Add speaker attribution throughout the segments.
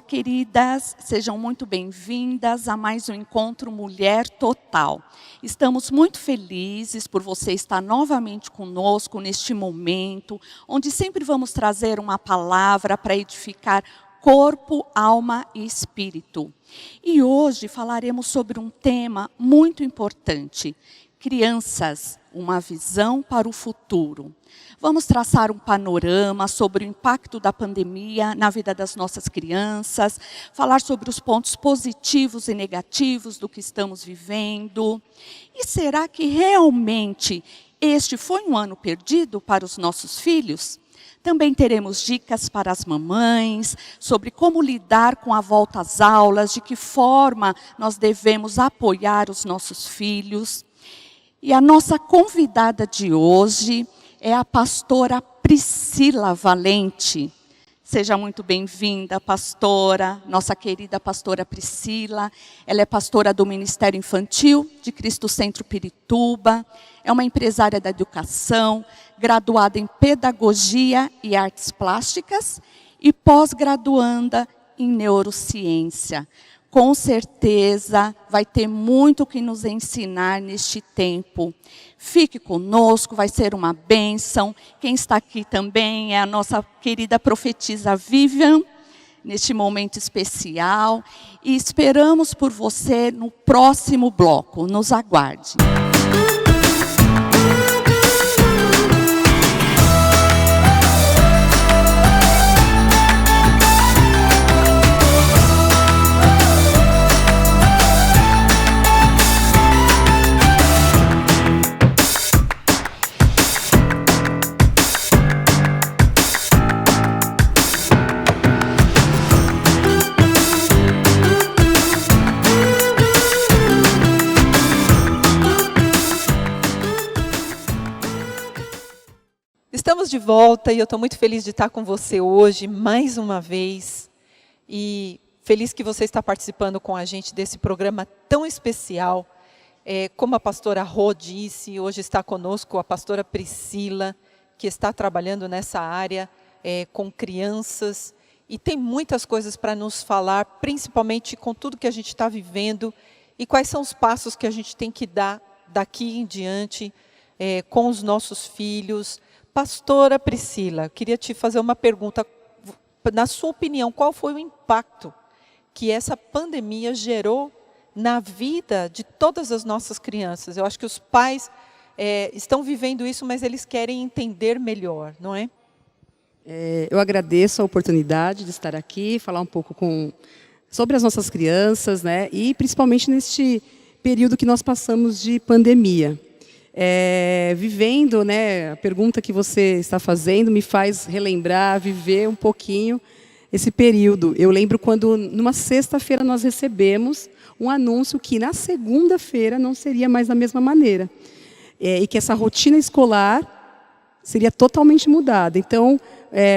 Speaker 1: queridas, sejam muito bem-vindas a mais um Encontro Mulher Total. Estamos muito felizes por você estar novamente conosco neste momento, onde sempre vamos trazer uma palavra para edificar corpo, alma e espírito. E hoje falaremos sobre um tema muito importante: crianças, uma visão para o futuro. Vamos traçar um panorama sobre o impacto da pandemia na vida das nossas crianças, falar sobre os pontos positivos e negativos do que estamos vivendo. E será que realmente este foi um ano perdido para os nossos filhos? Também teremos dicas para as mamães, sobre como lidar com a volta às aulas, de que forma nós devemos apoiar os nossos filhos. E a nossa convidada de hoje é a pastora Priscila Valente. Seja muito bem-vinda, pastora, nossa querida pastora Priscila. Ela é pastora do Ministério Infantil de Cristo Centro Pirituba, é uma empresária da educação, graduada em Pedagogia e Artes Plásticas e pós-graduanda em Neurociência. Com certeza vai ter muito o que nos ensinar neste tempo. Fique conosco, vai ser uma bênção. Quem está aqui também é a nossa querida profetisa Vivian, neste momento especial. E esperamos por você no próximo bloco. Nos aguarde.
Speaker 2: Estamos de volta e eu estou muito feliz de estar com você hoje, mais uma vez. E feliz que você está participando com a gente desse programa tão especial. Como a pastora Rô disse, hoje está conosco a pastora Priscila, que está trabalhando nessa área com crianças. E tem muitas coisas para nos falar, principalmente com tudo que a gente está vivendo. E quais são os passos que a gente tem que dar daqui em diante com os nossos filhos. Pastora Priscila, queria te fazer uma pergunta. Na sua opinião, qual foi o impacto que essa pandemia gerou na vida de todas as nossas crianças? Eu acho que os pais estão vivendo isso, mas eles querem entender melhor, não é?
Speaker 3: Eu agradeço a oportunidade de estar aqui, falar um pouco sobre as nossas crianças, né? E principalmente neste período que nós passamos de pandemia. Vivendo, né, a pergunta que você está fazendo me faz relembrar, viver um pouquinho esse período. Eu lembro quando, numa sexta-feira, nós recebemos um anúncio que na segunda-feira não seria mais da mesma maneira. E que essa rotina escolar seria totalmente mudada. Então,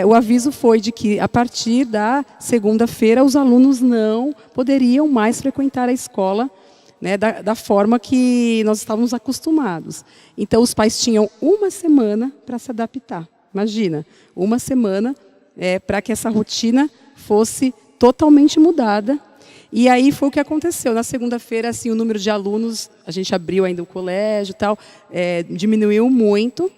Speaker 3: o aviso foi de que, a partir da segunda-feira, os alunos não poderiam mais frequentar a escola, né, da forma que nós estávamos acostumados. Então, os pais tinham uma semana para se adaptar. Imagina, uma semana para que essa rotina fosse totalmente mudada. E aí foi o que aconteceu. Na segunda-feira, assim, o número de alunos, a gente abriu ainda o colégio e tal, diminuiu muito.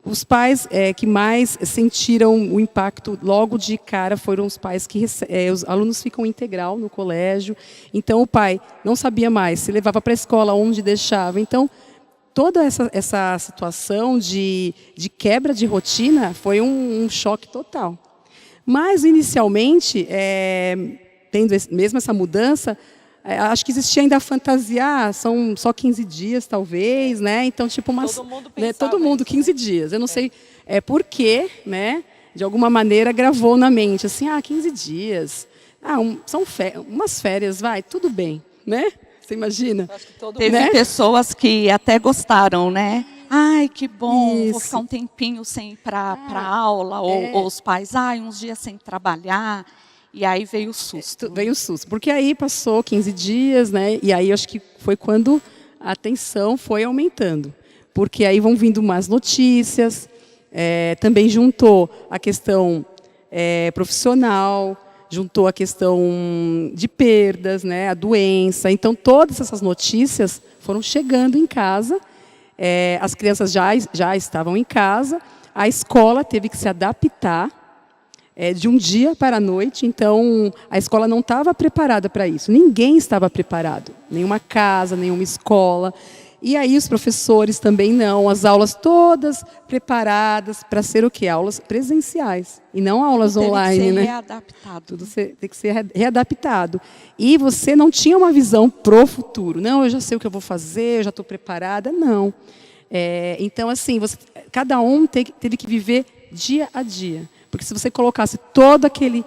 Speaker 3: Os pais que mais sentiram o impacto logo de cara foram os pais que os alunos ficam integral no colégio. Então o pai não sabia mais se levava para a escola, onde deixava. Então toda essa situação de quebra de rotina foi um choque total. Mas inicialmente, tendo mesmo essa mudança, acho que existia ainda a fantasia, são só 15 dias talvez, né? Então, tipo,
Speaker 2: todo mundo pensava,
Speaker 3: né? Todo mundo, 15 dias. Eu não sei por quê, né? De alguma maneira gravou na mente, assim, 15 dias. São umas férias, vai, tudo bem, né? Você imagina?
Speaker 2: Acho que todo
Speaker 1: Teve pessoas que até gostaram, né? Ai, que bom,
Speaker 3: Isso.
Speaker 1: vou ficar um tempinho sem ir para aula, ou os pais, uns dias sem trabalhar. E aí veio o susto.
Speaker 3: Veio o susto, porque aí passou 15 dias, né? E aí acho que foi quando a tensão foi aumentando. Porque aí vão vindo mais notícias, também juntou a questão profissional, juntou a questão de perdas, né, a doença. Então, todas essas notícias foram chegando em casa. As crianças já estavam em casa. A escola teve que se adaptar de um dia para a noite. Então, a escola não estava preparada para isso. Ninguém estava preparado. Nenhuma casa, nenhuma escola. E aí os professores também não, as aulas todas preparadas para ser o quê? Aulas presenciais e não aulas online,
Speaker 1: Teve que ser
Speaker 3: né?
Speaker 1: readaptado.
Speaker 3: Tudo tem que ser readaptado. E você não tinha uma visão pro futuro. Não, eu já sei o que eu vou fazer, eu já estou preparada. Não. Então, assim, cada um teve que viver dia a dia. Porque se você colocasse todo aquele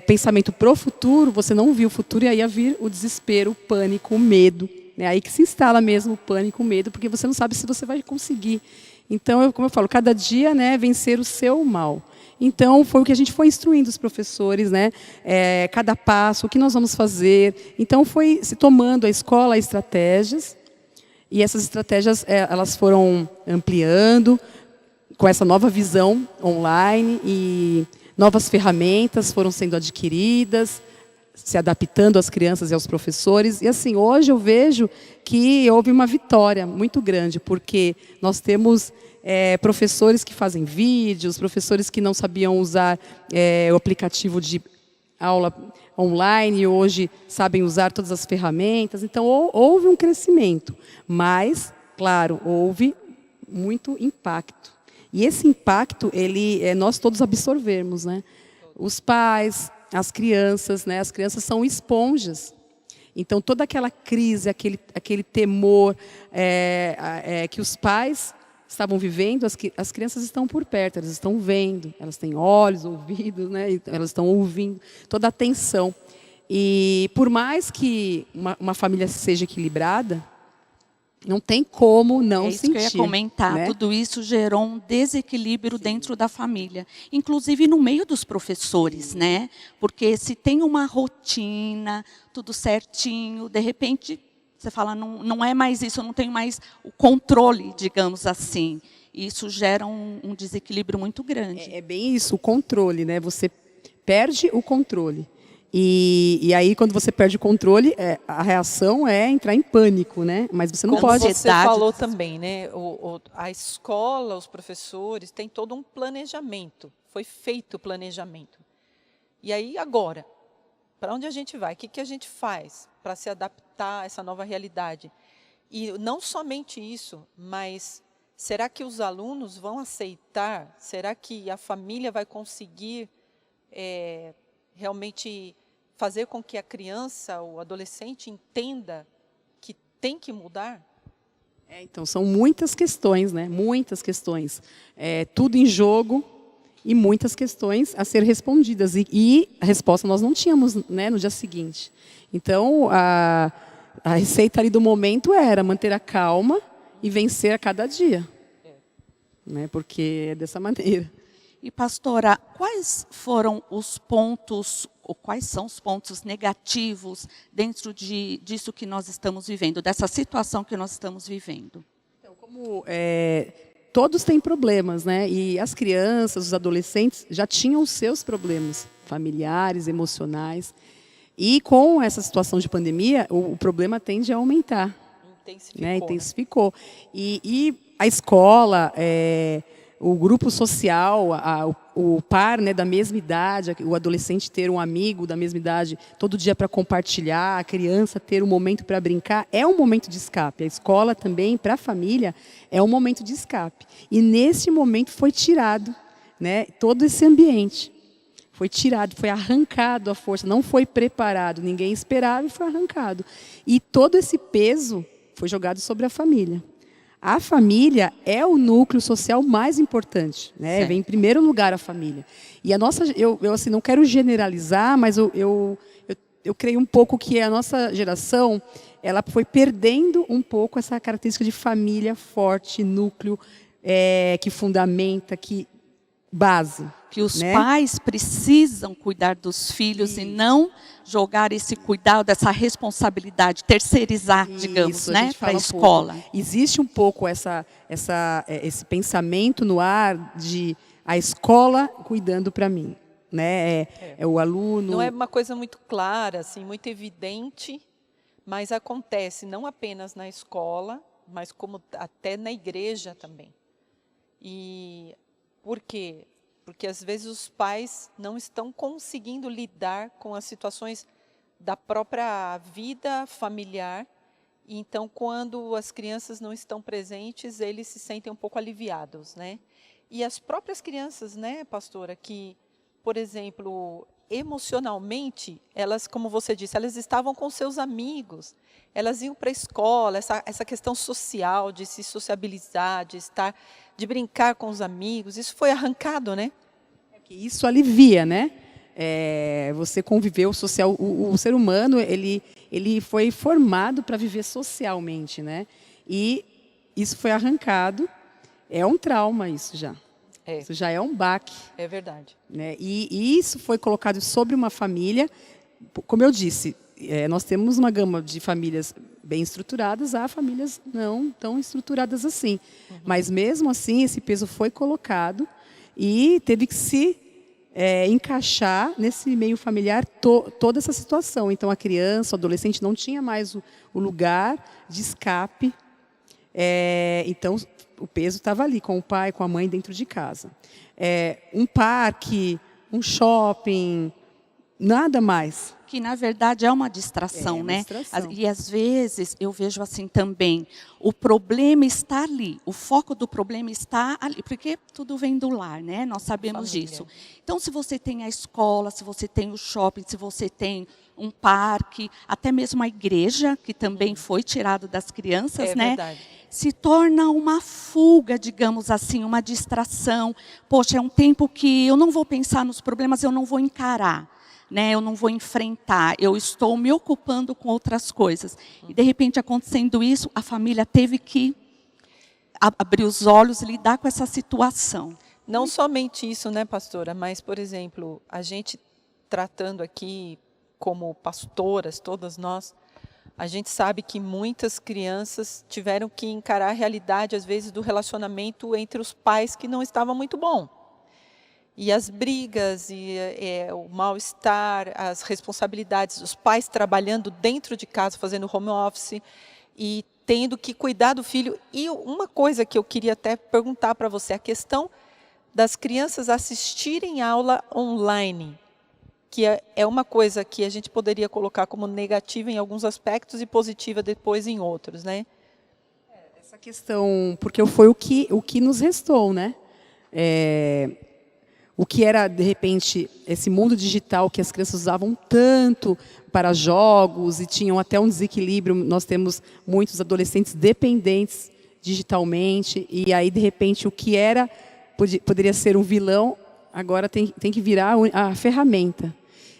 Speaker 3: pensamento pro futuro, você não viu o futuro e aí ia vir o desespero, o pânico, o medo. Aí que se instala mesmo o pânico, o medo, porque você não sabe se você vai conseguir. Então, como eu falo, cada dia, né, vencer o seu mal. Então, foi o que a gente foi instruindo os professores, né, cada passo, o que nós vamos fazer. Então, foi se tomando a escola estratégias, e essas estratégias elas foram ampliando com essa nova visão online, e novas ferramentas foram sendo adquiridas, se adaptando às crianças e aos professores. E assim, hoje eu vejo que houve uma vitória muito grande, porque nós temos professores que fazem vídeos, professores que não sabiam usar o aplicativo de aula online e hoje sabem usar todas as ferramentas. Então, houve um crescimento, mas, claro, houve muito impacto. E esse impacto, nós todos absorvemos, né? Os pais, as crianças, né? As crianças são esponjas. Então, toda aquela crise, aquele temor que os pais estavam vivendo, as crianças estão por perto, elas estão vendo, elas têm olhos, ouvidos, né? Elas estão ouvindo, toda a atenção. E por mais que uma família seja equilibrada, não tem como não sentir.
Speaker 1: É isso que eu ia comentar.
Speaker 3: Né?
Speaker 1: Tudo isso gerou um desequilíbrio dentro da família. Inclusive no meio dos professores, né? Porque se tem uma rotina, tudo certinho, de repente, você fala, não é mais isso, eu não tenho mais o controle, digamos assim. Isso gera um desequilíbrio muito grande.
Speaker 3: É bem isso, o controle, né? Você perde o controle. E aí, quando você perde o controle, a reação é entrar em pânico, né? Mas você não pode...
Speaker 2: Como você falou também, né? A escola, os professores, têm todo um planejamento. Foi feito o planejamento. E aí, agora, para onde a gente vai? O que a gente faz para se adaptar a essa nova realidade? E não somente isso, mas será que os alunos vão aceitar? Será que a família vai conseguir realmente fazer com que a criança ou adolescente entenda que tem que mudar?
Speaker 3: Então, são muitas questões, né? Muitas questões. Tudo em jogo e muitas questões a ser respondidas. E a resposta nós não tínhamos, né, no dia seguinte. Então, a receita ali do momento era manter a calma e vencer a cada dia. Né? Porque é dessa maneira.
Speaker 1: E, pastora, quais foram os pontos, ou quais são os pontos negativos dentro disso que nós estamos vivendo, dessa situação que nós estamos vivendo?
Speaker 3: Então, como todos têm problemas, né? E as crianças, os adolescentes já tinham os seus problemas familiares, emocionais. E com essa situação de pandemia, o problema tende a aumentar.
Speaker 2: Intensificou.
Speaker 3: Né? Intensificou. E a escola... o grupo social, o par, né, da mesma idade, o adolescente ter um amigo da mesma idade todo dia para compartilhar, a criança ter um momento para brincar, é um momento de escape. A escola também, para a família, é um momento de escape. E nesse momento foi tirado, né, todo esse ambiente. Foi tirado, foi arrancado à força, não foi preparado, ninguém esperava e foi arrancado. E todo esse peso foi jogado sobre a família. A família é o núcleo social mais importante, né? Vem em primeiro lugar a família. E a nossa, eu assim, não quero generalizar, mas eu creio um pouco que a nossa geração, ela foi perdendo um pouco essa característica de família forte, núcleo, que fundamenta, que base.
Speaker 1: Que os pais precisam cuidar dos filhos e não jogar esse cuidado, essa responsabilidade, terceirizar, digamos, né, para a escola.
Speaker 3: Existe um pouco esse pensamento no ar de a escola cuidando para mim. né? É o aluno.
Speaker 2: Não é uma coisa muito clara, assim, muito evidente, mas acontece não apenas na escola, mas como até na igreja também. E por quê? Porque às vezes os pais não estão conseguindo lidar com as situações da própria vida familiar. E então, quando as crianças não estão presentes, eles se sentem um pouco aliviados, né? E as próprias crianças, né, pastora, que, por exemplo, emocionalmente, elas, como você disse, elas estavam com seus amigos, elas iam para a escola, essa questão social, de se sociabilizar, de brincar com os amigos, isso foi arrancado, né?
Speaker 3: Isso alivia, né? Você conviveu social, o ser humano ele foi formado para viver socialmente, né? E isso foi arrancado. É um trauma isso já. Isso já é um baque.
Speaker 2: É verdade.
Speaker 3: Né? E isso foi colocado sobre uma família. Como eu disse, nós temos uma gama de famílias bem estruturadas a famílias não tão estruturadas assim. Mas mesmo assim, esse peso foi colocado e teve que se encaixar nesse meio familiar toda essa situação. Então, a criança, o adolescente não tinha mais o lugar de escape. Então, o peso estava ali, com o pai, com a mãe, dentro de casa. Um parque, um shopping, nada mais.
Speaker 1: Que, na verdade, é uma distração, né?
Speaker 3: Distração.
Speaker 1: E, às vezes, eu vejo assim também, o problema está ali, o foco do problema está ali, porque tudo vem do lar, né? Nós sabemos disso. Então, se você tem a escola, se você tem o shopping, se você tem um parque, até mesmo a igreja, que também foi tirado das crianças, né?
Speaker 2: Verdade.
Speaker 1: Se torna uma fuga, digamos assim, uma distração. Poxa, é um tempo que eu não vou pensar nos problemas, eu não vou encarar. Né, eu não vou enfrentar, eu estou me ocupando com outras coisas. E, de repente, acontecendo isso, a família teve que abrir os olhos e lidar com essa situação.
Speaker 2: Não somente isso, né, pastora, mas, por exemplo, a gente tratando aqui como pastoras, todas nós, a gente sabe que muitas crianças tiveram que encarar a realidade, às vezes, do relacionamento entre os pais que não estava muito bom. E as brigas, o mal-estar, as responsabilidades, os pais trabalhando dentro de casa, fazendo home office e tendo que cuidar do filho. E uma coisa que eu queria até perguntar para você, a questão das crianças assistirem aula online, que é uma coisa que a gente poderia colocar como negativa em alguns aspectos e positiva depois em outros, né?
Speaker 3: Essa questão, porque foi o que nos restou, né? O que era, de repente, esse mundo digital que as crianças usavam tanto para jogos e tinham até um desequilíbrio. Nós temos muitos adolescentes dependentes digitalmente e aí, de repente, o que poderia ser um vilão, agora tem que virar a ferramenta.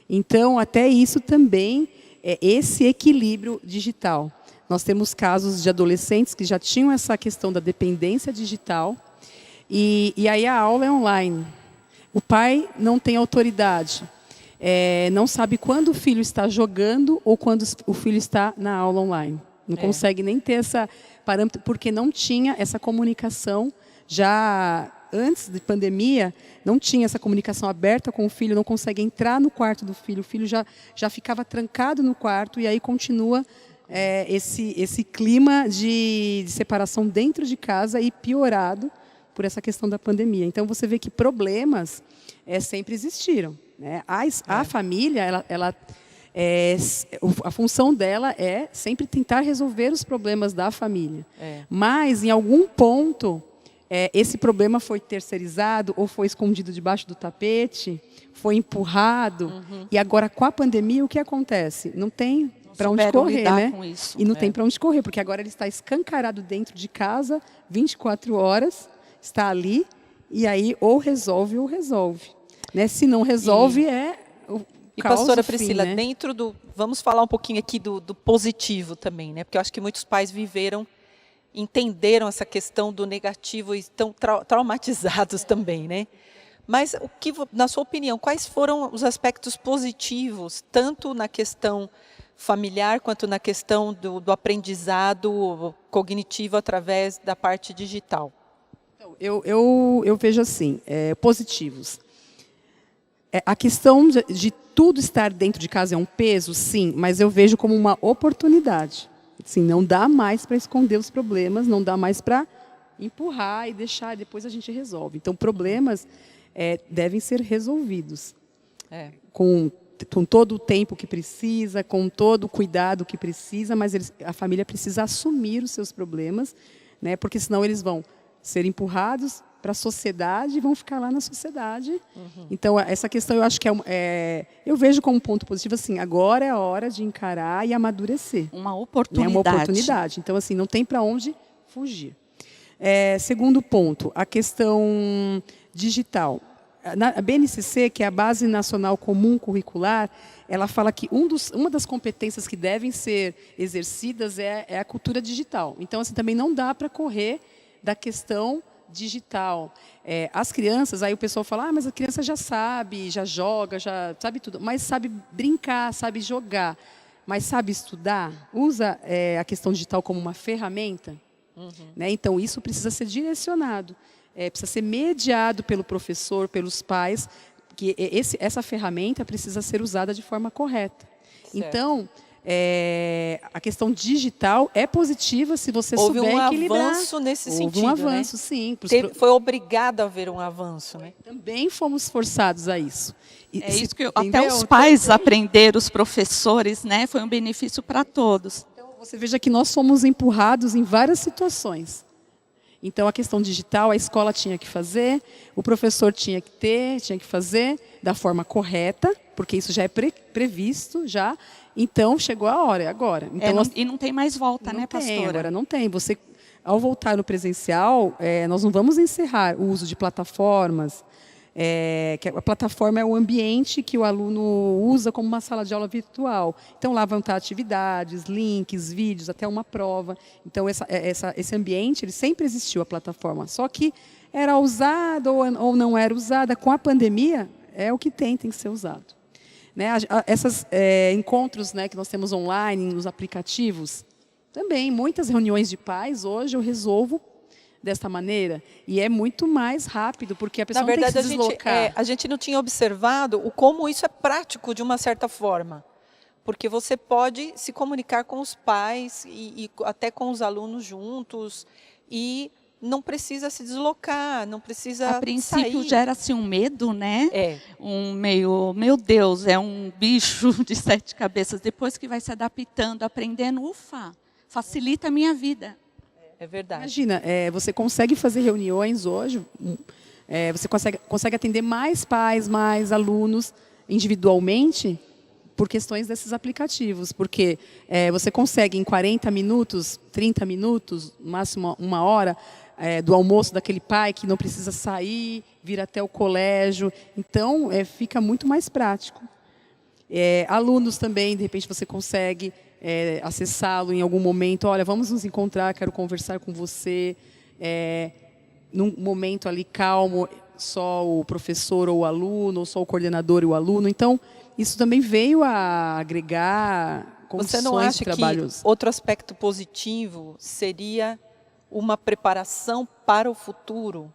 Speaker 3: Então, até isso também é esse equilíbrio digital. Nós temos casos de adolescentes que já tinham essa questão da dependência digital e aí a aula é online. O pai não tem autoridade, não sabe quando o filho está jogando ou quando o filho está na aula online. Não consegue nem ter essa parâmetro, porque não tinha essa comunicação. Já antes da pandemia, não tinha essa comunicação aberta com o filho, não consegue entrar no quarto do filho. O filho já ficava trancado no quarto e aí continua esse clima de separação dentro de casa e piorado por essa questão da pandemia. Então, você vê que problemas sempre existiram. Né? A família, a função dela é sempre tentar resolver os problemas da família. Mas, em algum ponto, esse problema foi terceirizado ou foi escondido debaixo do tapete, foi empurrado. E agora, com a pandemia, o que acontece? Não tem para onde correr, né? E não tem para onde correr, porque agora ele está escancarado dentro de casa, 24 horas, está ali, e aí ou resolve. Né? Se não resolve,
Speaker 2: E pastora
Speaker 3: fim,
Speaker 2: Priscila,
Speaker 3: né?
Speaker 2: vamos falar um pouquinho aqui do positivo também, né? Porque eu acho que muitos pais entenderam essa questão do negativo e estão traumatizados também, né? Mas, na sua opinião, quais foram os aspectos positivos, tanto na questão familiar quanto na questão do aprendizado cognitivo através da parte digital?
Speaker 3: Eu vejo assim, positivos. A questão de tudo estar dentro de casa é um peso, sim, mas eu vejo como uma oportunidade. Assim, não dá mais para esconder os problemas, não dá mais para empurrar e deixar, depois a gente resolve. Então, problemas devem ser resolvidos com todo o tempo que precisa, com todo o cuidado que precisa, mas a família precisa assumir os seus problemas, né, porque senão eles vão ser empurrados para a sociedade e vão ficar lá na sociedade. Então, essa questão eu acho que eu vejo como um ponto positivo, assim, agora é a hora de encarar e amadurecer.
Speaker 1: Uma oportunidade.
Speaker 3: Né? Uma oportunidade. Então, assim, não tem para onde fugir. Segundo ponto, a questão digital. A BNCC, que é a Base Nacional Comum Curricular, ela fala que uma das competências que devem ser exercidas é a cultura digital. Então, assim, também não dá para correr da questão digital. As crianças, aí o pessoal fala, mas a criança já sabe, já joga, já sabe tudo, mas sabe brincar, sabe jogar, mas sabe estudar, usa a questão digital como uma ferramenta. Né? Então, isso precisa ser direcionado, precisa ser mediado pelo professor, pelos pais, que essa ferramenta precisa ser usada de forma correta. Certo. Então, a questão digital é positiva se você souber equilibrar.
Speaker 2: Houve um avanço nesse sentido,
Speaker 3: Houve um avanço, né? Sim.
Speaker 2: Foi obrigado a haver um avanço, né?
Speaker 3: Também fomos forçados a isso.
Speaker 1: Isso que até os pais aprenderam, os professores, né? Foi um benefício para todos.
Speaker 3: Então, você veja que nós fomos empurrados em várias situações. Então, a questão digital, a escola tinha que fazer, o professor tinha que fazer da forma correta, porque isso já é previsto, já. Então, chegou a hora, é agora. Então,
Speaker 1: e não tem mais volta, né, pastora?
Speaker 3: Agora não tem. Você, ao voltar no presencial, nós não vamos encerrar o uso de plataformas. Que a plataforma é o ambiente que o aluno usa como uma sala de aula virtual. Então, lá vão estar atividades, links, vídeos, até uma prova. Então, esse ambiente, ele sempre existiu, a plataforma. Só que era usada ou não era usada. Com a pandemia, é o que tem que ser usado. Né? Esses encontros, né, que nós temos online, nos aplicativos, também, muitas reuniões de pais, hoje eu resolvo desta maneira, e é muito mais rápido, porque a pessoa não tem que se deslocar.
Speaker 2: A gente não tinha observado como isso é prático de uma certa forma, porque você pode se comunicar com os pais e até com os alunos juntos, e não precisa se deslocar, não precisa sair.
Speaker 1: A princípio gera-se um medo, né? Meu Deus, é um bicho de 7 cabeças. Depois que vai se adaptando, aprendendo, facilita a minha vida.
Speaker 2: É verdade.
Speaker 3: Imagina, você consegue fazer reuniões hoje, você consegue atender mais pais, mais alunos individualmente por questões desses aplicativos, porque você consegue em 40 minutos, 30 minutos, no máximo 1 hora, do almoço daquele pai que não precisa sair, vir até o colégio. Então, fica muito mais prático. Alunos também, de repente, você consegue acessá-lo em algum momento. Olha, vamos nos encontrar, quero conversar com você. Num momento ali calmo, só o professor ou o aluno, ou só o coordenador e o aluno. Então, isso também veio a agregar condições de trabalhos.
Speaker 2: Você não acha que outro aspecto positivo seria uma preparação para o futuro?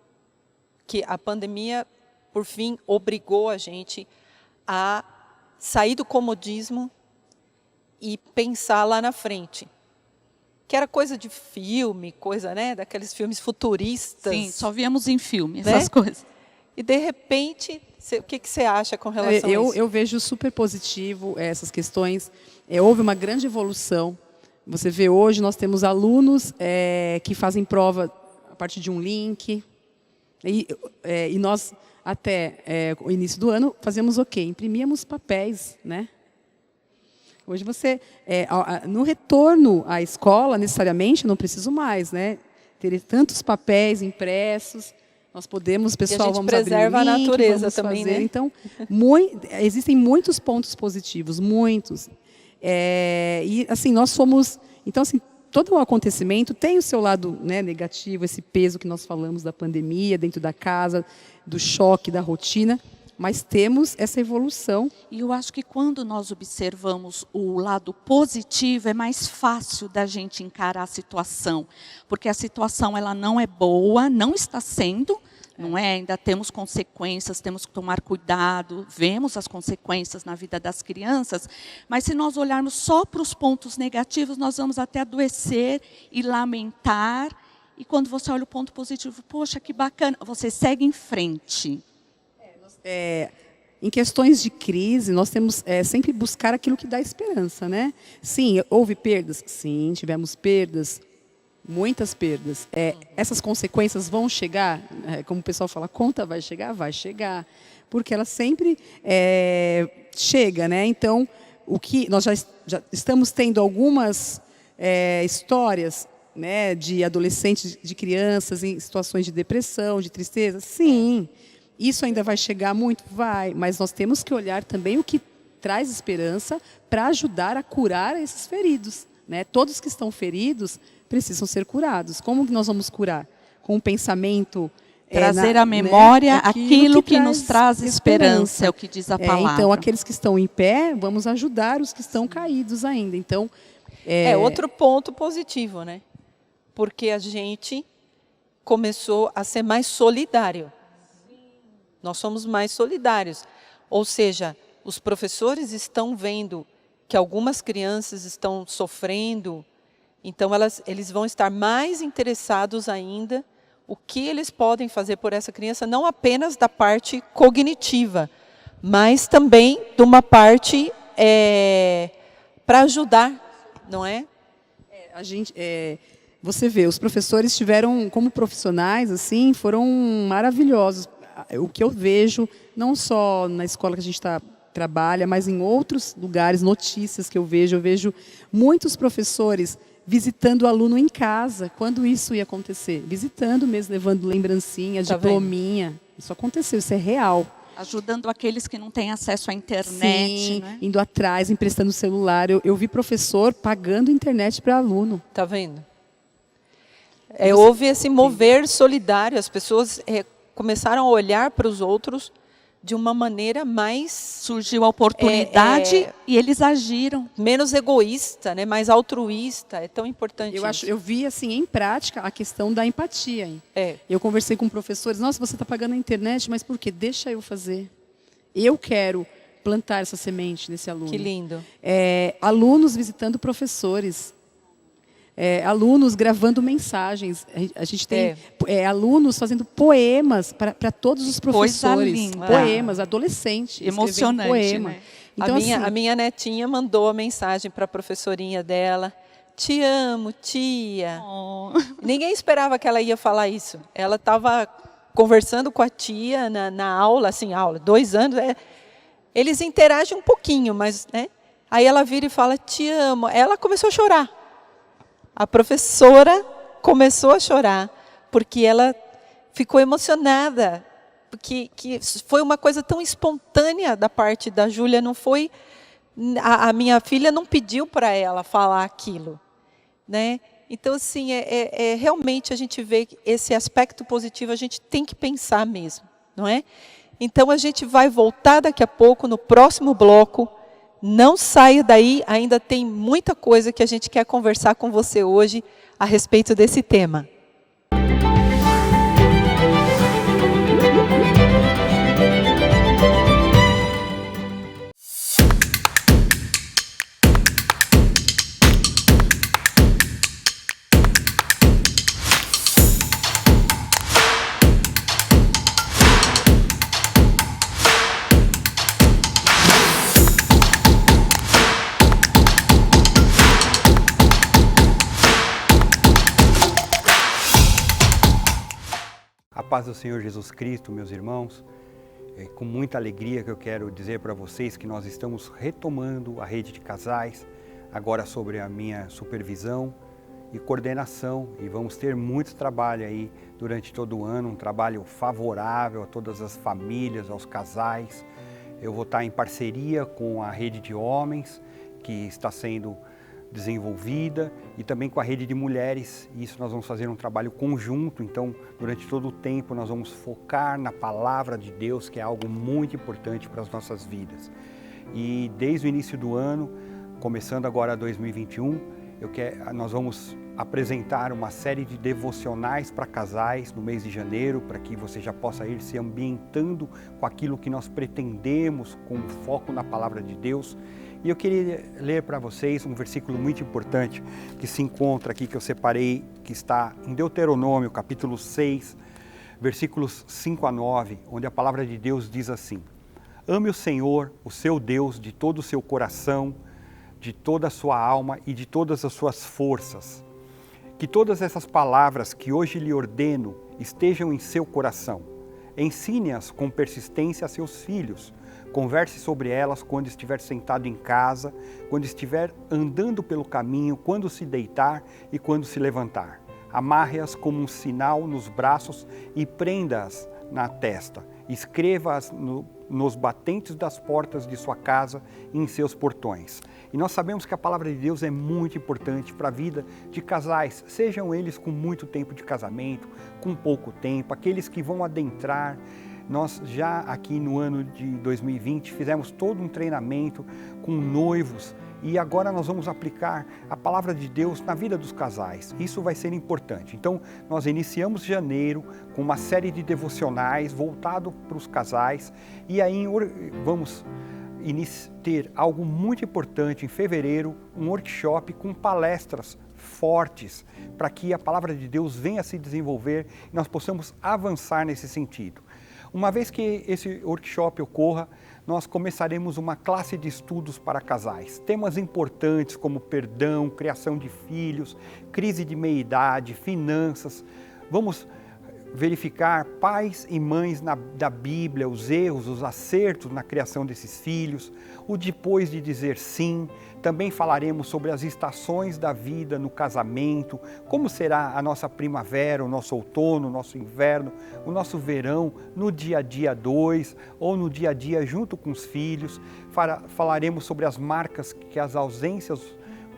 Speaker 2: Que a pandemia, por fim, obrigou a gente a sair do comodismo e pensar lá na frente. Que era coisa de filme, coisa, né, daqueles filmes futuristas.
Speaker 1: Sim, só víamos em filme essas coisas.
Speaker 2: E, de repente, o que você acha com relação a isso?
Speaker 3: Eu vejo super positivo essas questões. Houve uma grande evolução. Você vê hoje, nós temos alunos que fazem prova a partir de um link. E nós, até o início do ano, fazíamos o quê? Imprimíamos papéis, né? Hoje você, no retorno à escola, necessariamente, eu não preciso mais, né? Ter tantos papéis impressos, nós podemos, pessoal, vamos abrir o link,
Speaker 2: preserva a natureza também,
Speaker 3: fazer.
Speaker 2: né?
Speaker 3: Então, existem muitos pontos positivos, muitos. E, assim, nós somos... Então, assim, todo o acontecimento tem o seu lado, né, negativo, esse peso que nós falamos da pandemia, dentro da casa, do choque, da rotina, mas temos essa evolução.
Speaker 1: E eu acho que quando nós observamos o lado positivo, é mais fácil da gente encarar a situação. Porque a situação ela não é boa, não está sendo, não é? Ainda temos consequências, temos que tomar cuidado, vemos as consequências na vida das crianças, mas se nós olharmos só para os pontos negativos, nós vamos até adoecer e lamentar, e quando você olha o ponto positivo, poxa, que bacana, você segue em frente.
Speaker 3: Em questões de crise, nós temos sempre buscar aquilo que dá esperança, né? Sim, houve perdas? Sim, tivemos perdas, muitas perdas. Essas consequências vão chegar? Como o pessoal fala, a conta vai chegar? Vai chegar. Porque ela sempre chega, né? Então, o que nós já estamos tendo algumas histórias, né, de adolescentes, de crianças em situações de depressão, de tristeza? Sim. Isso ainda vai chegar muito? Vai, mas nós temos que olhar também o que traz esperança para ajudar a curar esses feridos, né? Todos que estão feridos precisam ser curados. Como que nós vamos curar? Com um pensamento...
Speaker 1: Trazer à memória, né, aquilo que nos traz
Speaker 3: esperança,
Speaker 1: é o que diz a palavra.
Speaker 3: Então, aqueles que estão em pé, vamos ajudar os que estão caídos ainda. Então,
Speaker 2: outro ponto positivo, né? Porque a gente começou a ser mais solidário. Nós somos mais solidários. Ou seja, os professores estão vendo que algumas crianças estão sofrendo, então eles vão estar mais interessados ainda o que eles podem fazer por essa criança, não apenas da parte cognitiva, mas também de uma parte para ajudar, não é?
Speaker 3: Você vê, os professores tiveram, como profissionais, assim, foram maravilhosos. O que eu vejo, não só na escola que a gente trabalha, mas em outros lugares, notícias que eu vejo muitos professores visitando o aluno em casa. Quando isso ia acontecer? Visitando mesmo, levando lembrancinha, diplominha. Isso aconteceu, isso é real.
Speaker 1: Ajudando aqueles que não têm acesso à internet.
Speaker 3: Sim,
Speaker 1: né?
Speaker 3: Indo atrás, emprestando celular. Eu vi professor pagando internet para aluno.
Speaker 2: Está vendo? Houve esse mover solidário, as pessoas começaram a olhar para os outros de uma maneira mais...
Speaker 1: Surgiu a oportunidade e eles agiram.
Speaker 2: Menos egoísta, né? Mais altruísta, é tão importante
Speaker 3: Eu vi assim, em prática a questão da empatia. Hein? Eu conversei com professores, nossa, você está pagando a internet, mas por quê? Deixa eu fazer. Eu quero plantar essa semente nesse aluno.
Speaker 2: Que lindo.
Speaker 3: Alunos visitando professores. Alunos gravando mensagens. A gente tem alunos fazendo poemas para todos os professores. Poemas, adolescentes.
Speaker 1: Emocionante,
Speaker 3: poema.
Speaker 1: Né?
Speaker 2: Então, a minha netinha mandou a mensagem para a professorinha dela. Te amo, tia.
Speaker 1: Oh.
Speaker 2: Ninguém esperava que ela ia falar isso. Ela estava conversando com a tia na aula, 2 anos. Eles interagem um pouquinho, mas... né? Aí ela vira e fala, te amo. Ela começou a chorar. A professora começou a chorar, porque ela ficou emocionada, porque foi uma coisa tão espontânea da parte da Júlia, não foi... A minha filha não pediu para ela falar aquilo. Né? Então, assim, realmente a gente vê esse aspecto positivo, a gente tem que pensar mesmo, não é? Então, a gente vai voltar daqui a pouco, no próximo bloco. Não saia daí, ainda tem muita coisa que a gente quer conversar com você hoje a respeito desse tema.
Speaker 4: A paz do Senhor Jesus Cristo, meus irmãos, com muita alegria que eu quero dizer para vocês que nós estamos retomando a rede de casais, agora sobre a minha supervisão e coordenação, e vamos ter muito trabalho aí durante todo o ano, um trabalho favorável a todas as famílias, aos casais. Eu vou estar em parceria com a rede de homens, que está sendo desenvolvida, e também com a rede de mulheres. Isso nós vamos fazer um trabalho conjunto, então durante todo o tempo nós vamos focar na palavra de Deus, que é algo muito importante para as nossas vidas. E desde o início do ano, começando agora 2021, nós vamos apresentar uma série de devocionais para casais no mês de janeiro, para que você já possa ir se ambientando com aquilo que nós pretendemos, com foco na palavra de Deus. E eu queria ler para vocês um versículo muito importante que se encontra aqui, que eu separei, que está em Deuteronômio, capítulo 6, versículos 5 a 9, onde a palavra de Deus diz assim: ame o Senhor, o seu Deus, de todo o seu coração, de toda a sua alma e de todas as suas forças. Que todas essas palavras que hoje lhe ordeno estejam em seu coração. Ensine-as com persistência a seus filhos. Converse sobre elas quando estiver sentado em casa, quando estiver andando pelo caminho, quando se deitar e quando se levantar. Amarre-as como um sinal nos braços e prenda-as na testa. Escreva-as nos batentes das portas de sua casa e em seus portões. E nós sabemos que a palavra de Deus é muito importante para a vida de casais, sejam eles com muito tempo de casamento, com pouco tempo, aqueles que vão adentrar. Nós já aqui no ano de 2020 fizemos todo um treinamento com noivos e agora nós vamos aplicar a palavra de Deus na vida dos casais. Isso vai ser importante. Então, nós iniciamos janeiro com uma série de devocionais voltado para os casais e aí vamos ter algo muito importante em fevereiro, um workshop com palestras fortes para que a palavra de Deus venha a se desenvolver e nós possamos avançar nesse sentido. Uma vez que esse workshop ocorra, nós começaremos uma classe de estudos para casais. Temas importantes como perdão, criação de filhos, crise de meia-idade, finanças. Vamos verificar pais e mães da Bíblia, os erros, os acertos na criação desses filhos, o depois de dizer sim. Também falaremos sobre as estações da vida no casamento, como será a nossa primavera, o nosso outono, o nosso inverno, o nosso verão, no dia a dia 2 ou no dia a dia junto com os filhos. Falaremos sobre as marcas que as ausências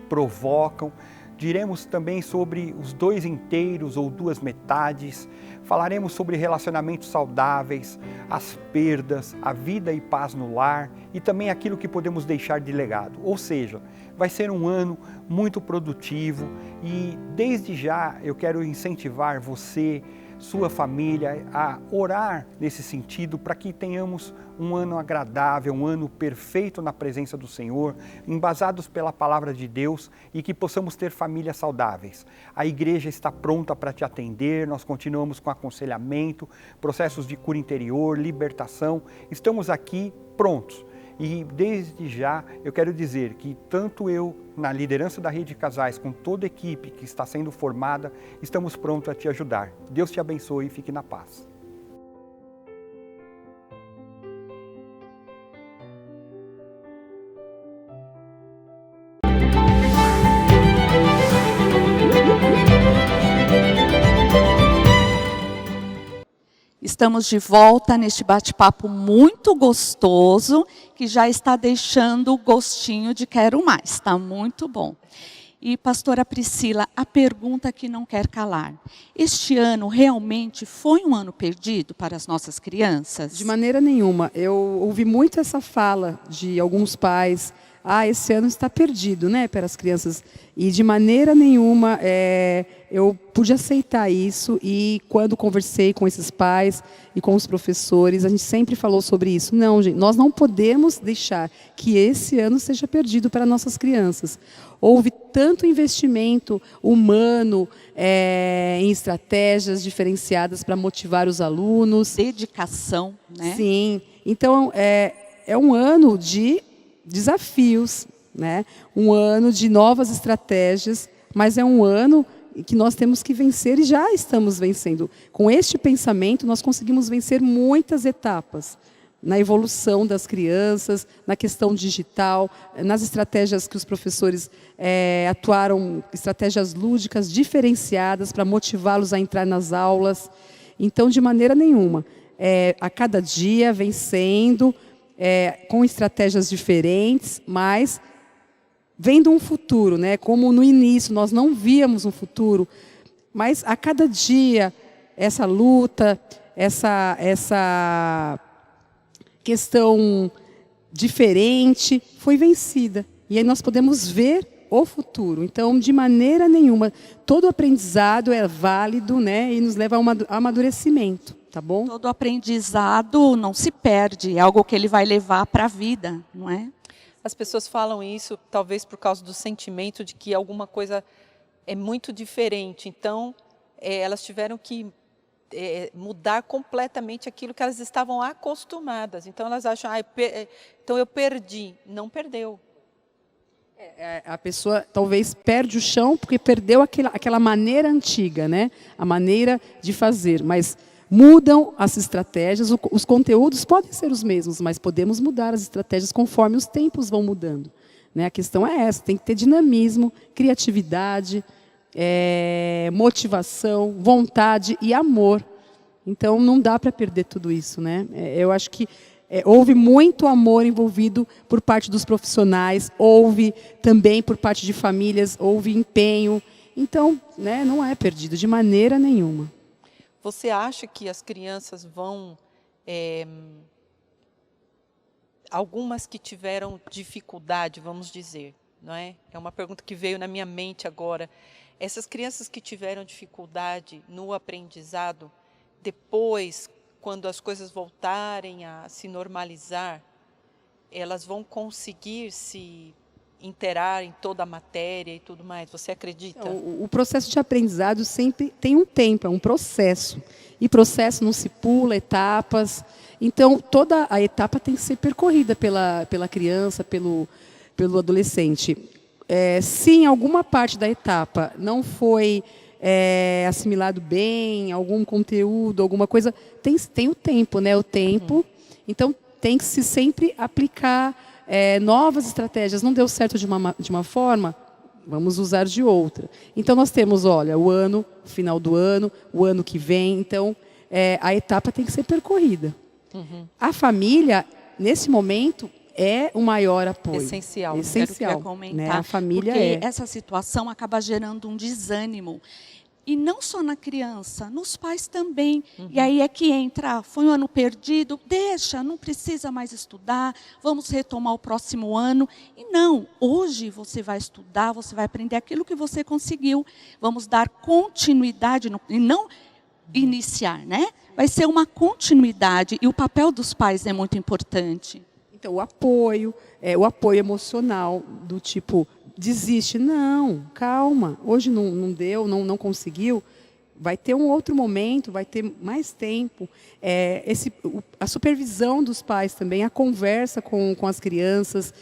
Speaker 4: provocam. Diremos também sobre os 2 inteiros ou 2 metades. Falaremos sobre relacionamentos saudáveis, as perdas, a vida e paz no lar e também aquilo que podemos deixar de legado. Ou seja, vai ser um ano muito produtivo e desde já eu quero incentivar você, sua família, a orar nesse sentido para que tenhamos um ano agradável, um ano perfeito na presença do Senhor, embasados pela palavra de Deus e que possamos ter famílias saudáveis. A igreja está pronta para te atender, nós continuamos com aconselhamento, processos de cura interior, libertação, estamos aqui prontos. E desde já eu quero dizer que tanto eu, na liderança da Rede de Casais, com toda a equipe que está sendo formada, estamos prontos a te ajudar. Deus te abençoe e fique na paz.
Speaker 1: Estamos de volta neste bate-papo muito gostoso, que já está deixando o gostinho de quero mais, está muito bom. E pastora Priscila, a pergunta que não quer calar. Este ano realmente foi um ano perdido para as nossas crianças?
Speaker 3: De maneira nenhuma. Eu ouvi muito essa fala de alguns pais. Esse ano está perdido, né, para as crianças. E de maneira nenhuma eu pude aceitar isso. E quando conversei com esses pais e com os professores, a gente sempre falou sobre isso. Não, gente, nós não podemos deixar que esse ano seja perdido para nossas crianças. Houve tanto investimento humano em estratégias diferenciadas para motivar os alunos.
Speaker 1: Dedicação, né?
Speaker 3: Sim. Então, é um ano de desafios, né? Um ano de novas estratégias, mas é um ano que nós temos que vencer e já estamos vencendo. Com este pensamento, nós conseguimos vencer muitas etapas na evolução das crianças, na questão digital, nas estratégias que os professores atuaram, estratégias lúdicas diferenciadas para motivá-los a entrar nas aulas. Então, de maneira nenhuma, a cada dia vencendo, com estratégias diferentes, mas vendo um futuro, né? Como no início nós não víamos um futuro, mas a cada dia essa luta, essa questão diferente foi vencida. E aí nós podemos ver o futuro. Então, de maneira nenhuma, todo aprendizado é válido, né, e nos leva a um amadurecimento, tá bom?
Speaker 1: Todo aprendizado não se perde, é algo que ele vai levar para a vida, não é?
Speaker 2: As pessoas falam isso talvez por causa do sentimento de que alguma coisa é muito diferente. Então, elas tiveram que mudar completamente aquilo que elas estavam acostumadas. Então, elas acham, então eu perdi. Não perdeu.
Speaker 3: A pessoa talvez perde o chão porque perdeu aquela maneira antiga, né? A maneira de fazer, mas mudam as estratégias, os conteúdos podem ser os mesmos, mas podemos mudar as estratégias conforme os tempos vão mudando, né? A questão é essa, tem que ter dinamismo, criatividade, motivação, vontade e amor. Então não dá para perder tudo isso, né? Eu acho que houve muito amor envolvido por parte dos profissionais, houve também por parte de famílias, houve empenho. Então, né, não é perdido de maneira nenhuma.
Speaker 2: Você acha que as crianças vão... algumas que tiveram dificuldade, vamos dizer, não é? É uma pergunta que veio na minha mente agora. Essas crianças que tiveram dificuldade no aprendizado, depois, quando as coisas voltarem a se normalizar, elas vão conseguir se inteirar em toda a matéria e tudo mais. Você acredita?
Speaker 3: O processo de aprendizado sempre tem um tempo, é um processo. E processo não se pula, etapas. Então, toda a etapa tem que ser percorrida pela criança, pelo adolescente. Se em alguma parte da etapa não foi assimilado bem, algum conteúdo, alguma coisa, tem o tempo, né? O tempo. Então, tem que se sempre aplicar novas estratégias. Não deu certo de uma forma, vamos usar de outra. Então, nós temos, olha, o final do ano, o ano que vem. Então, a etapa tem que ser percorrida. A família, nesse momento, é o maior apoio.
Speaker 2: Essencial.
Speaker 1: Essencial, comentar,
Speaker 3: né? A família
Speaker 1: porque essa situação acaba gerando um desânimo. E não só na criança, nos pais também. E aí é que entra, foi um ano perdido, deixa, não precisa mais estudar, vamos retomar o próximo ano. E não, hoje você vai estudar, você vai aprender aquilo que você conseguiu. Vamos dar continuidade, e não iniciar, né? Vai ser uma continuidade, e o papel dos pais é muito importante.
Speaker 3: Então, o apoio emocional, do tipo, desiste. Não, calma, hoje não deu, não conseguiu, vai ter um outro momento, vai ter mais tempo. A supervisão dos pais também, a conversa com as crianças,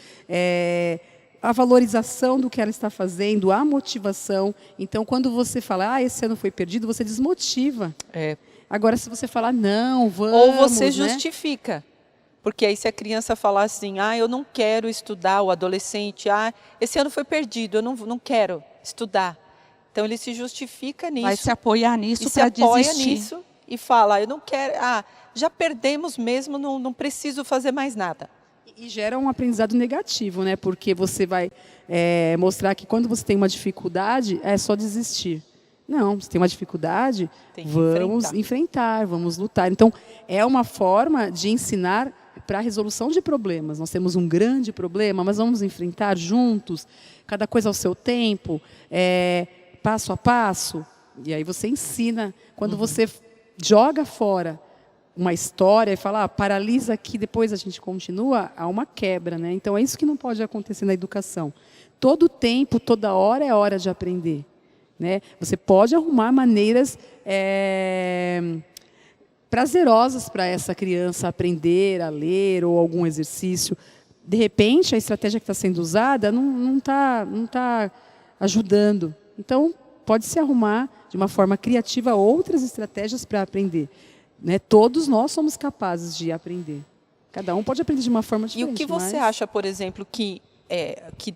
Speaker 3: a valorização do que ela está fazendo, a motivação. Então, quando você fala, esse ano foi perdido, você desmotiva. Agora, se você falar, não, vamos...
Speaker 2: Ou você
Speaker 3: né?
Speaker 2: justifica. Porque aí se a criança falar assim, eu não quero estudar, o adolescente, esse ano foi perdido, eu não quero estudar. Então ele se justifica nisso.
Speaker 1: Vai se apoiar nisso
Speaker 2: para desistir.
Speaker 1: apoia
Speaker 2: nisso e fala, eu não quero, já perdemos mesmo, não preciso fazer mais nada.
Speaker 3: E gera um aprendizado negativo, né? Porque você vai mostrar que quando você tem uma dificuldade, é só desistir. Não, se tem uma dificuldade, vamos enfrentar, vamos lutar. Então, é uma forma de ensinar para a resolução de problemas. Nós temos um grande problema, mas vamos enfrentar juntos, cada coisa ao seu tempo, passo a passo. E aí você ensina. Quando você joga fora uma história e fala, paralisa aqui, depois a gente continua, há uma quebra, né? Então, é isso que não pode acontecer na educação. Todo tempo, toda hora é hora de aprender. Né? Você pode arrumar maneiras prazerosas para essa criança aprender a ler ou algum exercício. De repente, a estratégia que está sendo usada não tá ajudando. Então, pode-se arrumar de uma forma criativa outras estratégias para aprender. Né? Todos nós somos capazes de aprender. Cada um pode aprender de uma forma diferente.
Speaker 2: E o que você acha, por exemplo, que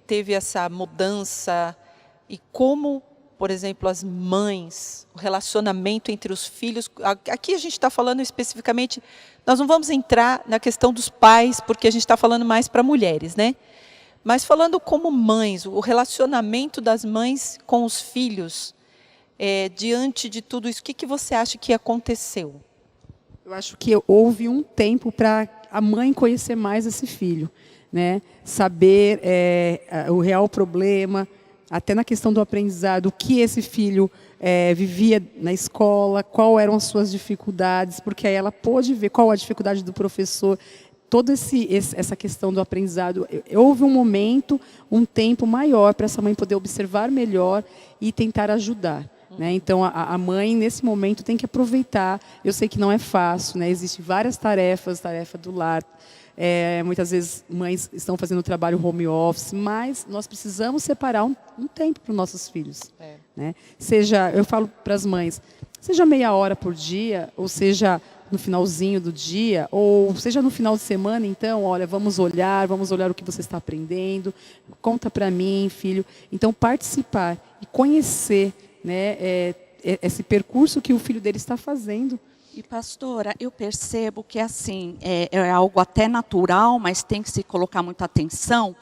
Speaker 2: teve essa mudança e como... Por exemplo, as mães, o relacionamento entre os filhos. Aqui a gente está falando especificamente, nós não vamos entrar na questão dos pais, porque a gente está falando mais para mulheres, né? Mas falando como mães, o relacionamento das mães com os filhos, diante de tudo isso, o que você acha que aconteceu?
Speaker 3: Eu acho que houve um tempo para a mãe conhecer mais esse filho, né? Saber o real problema, até na questão do aprendizado, o que esse filho vivia na escola, quais eram as suas dificuldades, porque aí ela pôde ver qual a dificuldade do professor. Toda essa questão do aprendizado, houve um momento, um tempo maior para essa mãe poder observar melhor e tentar ajudar. Né? Então, a mãe, nesse momento, tem que aproveitar. Eu sei que não é fácil, né? Existem várias tarefas, tarefa do lar. Muitas vezes, mães estão fazendo trabalho home office, mas nós precisamos separar um tempo para os nossos filhos. Né? Seja, eu falo para as mães, seja meia hora por dia, ou seja no finalzinho do dia, ou seja no final de semana, então, olha, vamos olhar o que você está aprendendo, conta para mim, filho. Então, participar e conhecer, né, esse percurso que o filho dele está fazendo.
Speaker 1: E, pastora, eu percebo que assim, é algo até natural, mas tem que se colocar muita atenção.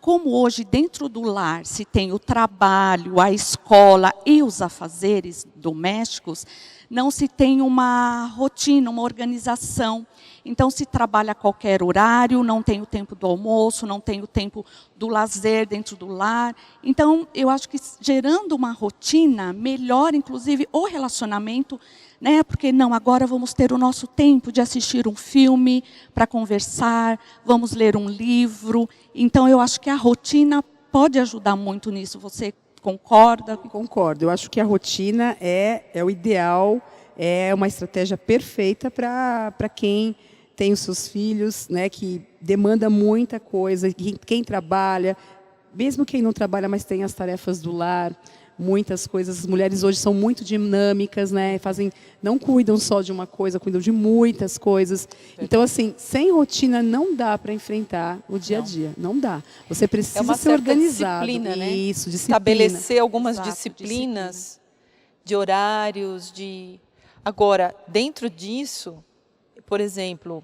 Speaker 1: Como hoje, dentro do lar, se tem o trabalho, a escola e os afazeres domésticos, não se tem uma rotina, uma organização. Então, se trabalha a qualquer horário, não tem o tempo do almoço, não tem o tempo do lazer dentro do lar. Então, eu acho que gerando uma rotina, melhora, inclusive, o relacionamento, né? Porque, não, agora vamos ter o nosso tempo de assistir um filme para conversar, vamos ler um livro. Então, eu acho que a rotina pode ajudar muito nisso. Você concorda?
Speaker 3: Concordo. Eu acho que a rotina é o ideal, é uma estratégia perfeita para quem tem os seus filhos, né, que demanda muita coisa, quem trabalha, mesmo quem não trabalha, mas tem as tarefas do lar, muitas coisas. As mulheres hoje são muito dinâmicas, né, não cuidam só de uma coisa, cuidam de muitas coisas. Então, assim, sem rotina não dá para enfrentar o dia a dia, não dá. Você precisa ser organizado.
Speaker 2: Disciplina, né?
Speaker 3: Isso, disciplina.
Speaker 2: Estabelecer algumas
Speaker 1: Exato,
Speaker 2: disciplinas
Speaker 1: disciplina.
Speaker 2: de horários, Agora, dentro disso, por exemplo,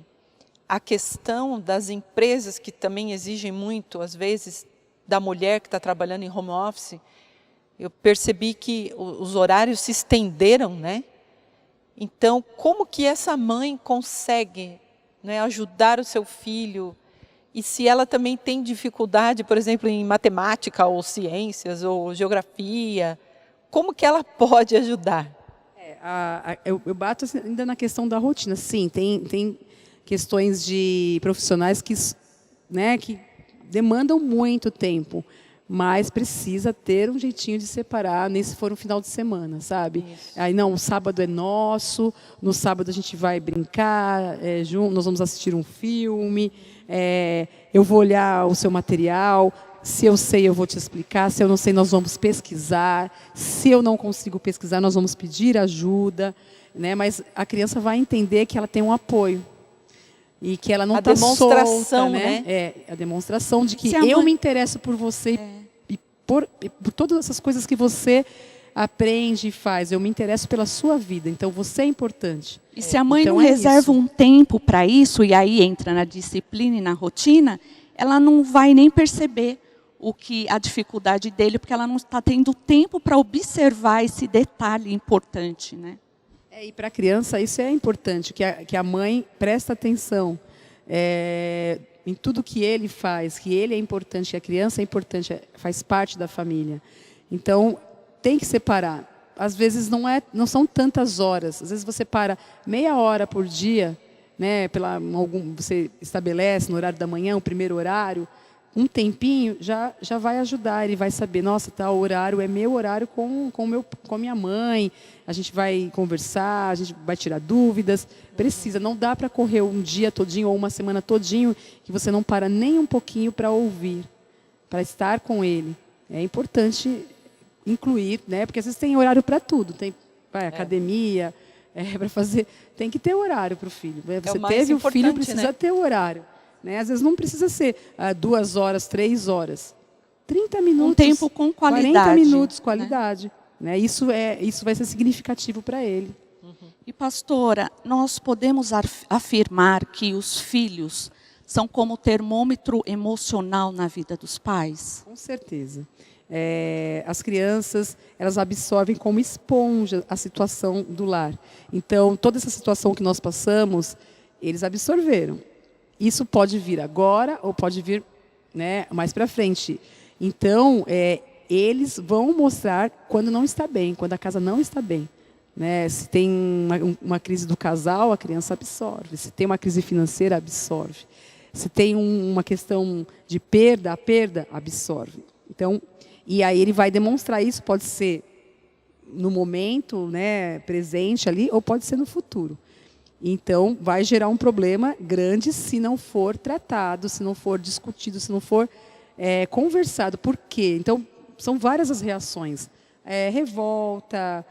Speaker 2: a questão das empresas que também exigem muito, às vezes, da mulher que está trabalhando em home office, eu percebi que os horários se estenderam, né? Então, como que essa mãe consegue, né, ajudar o seu filho? E se ela também tem dificuldade, por exemplo, em matemática, ou ciências, ou geografia, como que ela pode ajudar?
Speaker 3: Eu bato ainda na questão da rotina. Sim, tem questões de profissionais que demandam muito tempo, mas precisa ter um jeitinho de separar, nem se for um final de semana, sabe? Isso. Aí não, o sábado é nosso, no sábado a gente vai brincar, nós vamos assistir um filme, eu vou olhar o seu material, se eu sei eu vou te explicar, se eu não sei nós vamos pesquisar, se eu não consigo pesquisar nós vamos pedir ajuda, né? Mas a criança vai entender que ela tem um apoio. E que ela não está solta, né? A demonstração de que eu me interesso por você e por todas essas coisas que você aprende e faz. Eu me interesso pela sua vida, então você é importante.
Speaker 1: E se a mãe não reserva um tempo para isso, e aí entra na disciplina e na rotina, ela não vai nem perceber a dificuldade dele, porque ela não está tendo tempo para observar esse detalhe importante, né?
Speaker 3: E para a criança isso é importante, que a mãe presta atenção em tudo que ele faz, que ele é importante, que a criança é importante, faz parte da família. Então, tem que separar. Às vezes não são tantas horas, às vezes você para meia hora por dia, né, você estabelece no horário da manhã, o primeiro horário, um tempinho já vai ajudar, ele vai saber, nossa, tal horário é meu horário com minha mãe, a gente vai conversar, a gente vai tirar dúvidas, não dá para correr um dia todinho ou uma semana todinho que você não para nem um pouquinho para ouvir, para estar com ele. É importante incluir, né, porque às vezes tem horário para tudo, tem academia, para fazer, tem que ter horário para o filho. Você teve o filho, precisa ter horário. Né? Às vezes não precisa ser 2 horas, 3 horas. 30 minutos.
Speaker 1: Um tempo com qualidade.
Speaker 3: 40 minutos, qualidade. Né? Isso vai ser significativo para ele.
Speaker 1: E, pastora, nós podemos afirmar que os filhos são como termômetro emocional na vida dos pais?
Speaker 3: Com certeza. As crianças, elas absorvem como esponja a situação do lar. Então, toda essa situação que nós passamos, eles absorveram. Isso pode vir agora ou pode vir, né, mais para frente. Então, eles vão mostrar quando não está bem, quando a casa não está bem. Né? Se tem uma crise do casal, a criança absorve. Se tem uma crise financeira, absorve. Se tem uma questão de perda, a perda absorve. Então, e aí ele vai demonstrar isso, pode ser no momento, né, presente ali, ou pode ser no futuro. Então, vai gerar um problema grande se não for tratado, se não for discutido, se não for conversado. Por quê? Então, são várias as reações. Revolta,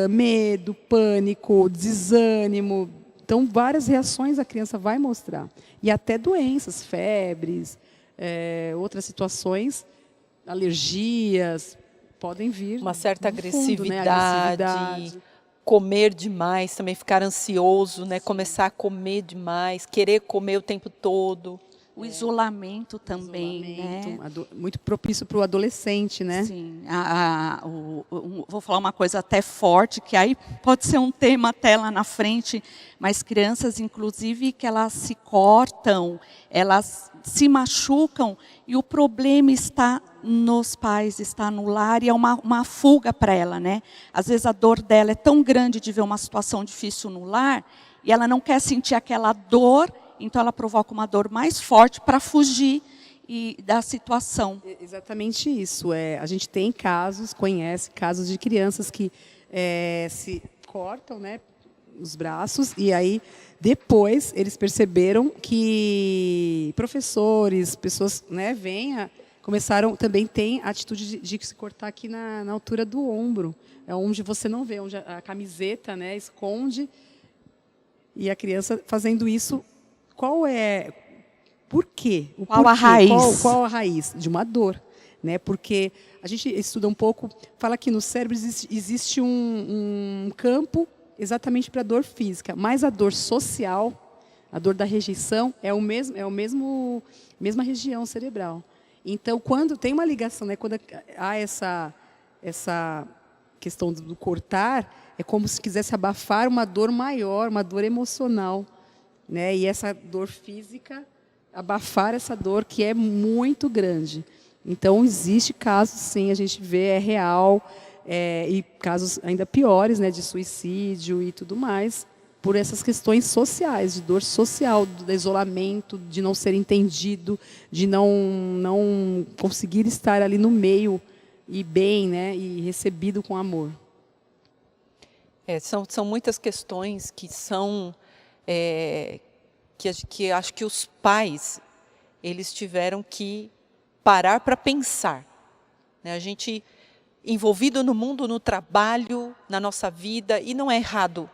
Speaker 3: medo, pânico, desânimo. Então, várias reações a criança vai mostrar. E até doenças, febres, outras situações, alergias, podem vir.
Speaker 2: Uma certa
Speaker 3: agressividade,
Speaker 2: agressividade, agressividade, comer demais, também ficar ansioso, né? Começar a comer demais, querer comer o tempo todo.
Speaker 1: O isolamento também, né?
Speaker 3: Muito propício para o adolescente, né?
Speaker 1: Sim. Vou falar uma coisa até forte, que aí pode ser um tema até lá na frente, mas crianças, inclusive, que elas se cortam, elas se machucam, e o problema está nos pais, está no lar, e é uma fuga para ela, né? Às vezes a dor dela é tão grande de ver uma situação difícil no lar, e ela não quer sentir aquela dor, então ela provoca uma dor mais forte para fugir da situação.
Speaker 3: Exatamente isso. A gente tem conhece casos de crianças que se cortam, né, os braços, e aí depois eles perceberam que professores, pessoas, né, começaram, também tem a atitude de se cortar aqui na altura do ombro. É onde você não vê, onde a camiseta, né, esconde, e a criança fazendo isso. Por quê?
Speaker 1: Qual a raiz?
Speaker 3: Qual a raiz? De uma dor. Né? Porque a gente estuda um pouco, fala que no cérebro existe um campo exatamente para a dor física, mas a dor social, a dor da rejeição, é a mesma região cerebral. Então, quando tem uma ligação, né, quando há essa questão do cortar, é como se quisesse abafar uma dor maior, uma dor emocional. Né? E essa dor física, abafar essa dor que é muito grande. Então, existe casos, sim, a gente vê, é real, e casos ainda piores, né, de suicídio e tudo mais, por essas questões sociais, de dor social, do isolamento, de não ser entendido, de não conseguir estar ali no meio e bem, né, e recebido com amor.
Speaker 2: São muitas questões que são... que acho que os pais, eles tiveram que parar para pensar. Né? A gente envolvido no mundo, no trabalho, na nossa vida, e não é errado.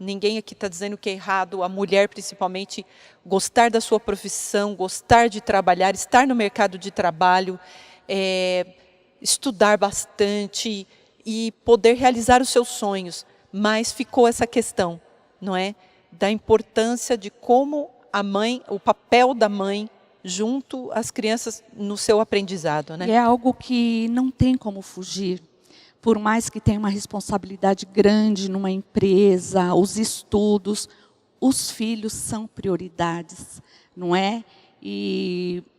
Speaker 2: Ninguém aqui está dizendo que é errado, a mulher principalmente, gostar da sua profissão, gostar de trabalhar, estar no mercado de trabalho, estudar bastante e poder realizar os seus sonhos. Mas ficou essa questão, não é? Da importância de como a mãe, o papel da mãe junto às crianças no seu aprendizado, né?
Speaker 1: E é algo que não tem como fugir. Por mais que tenha uma responsabilidade grande numa empresa, os estudos, os filhos são prioridades, não é?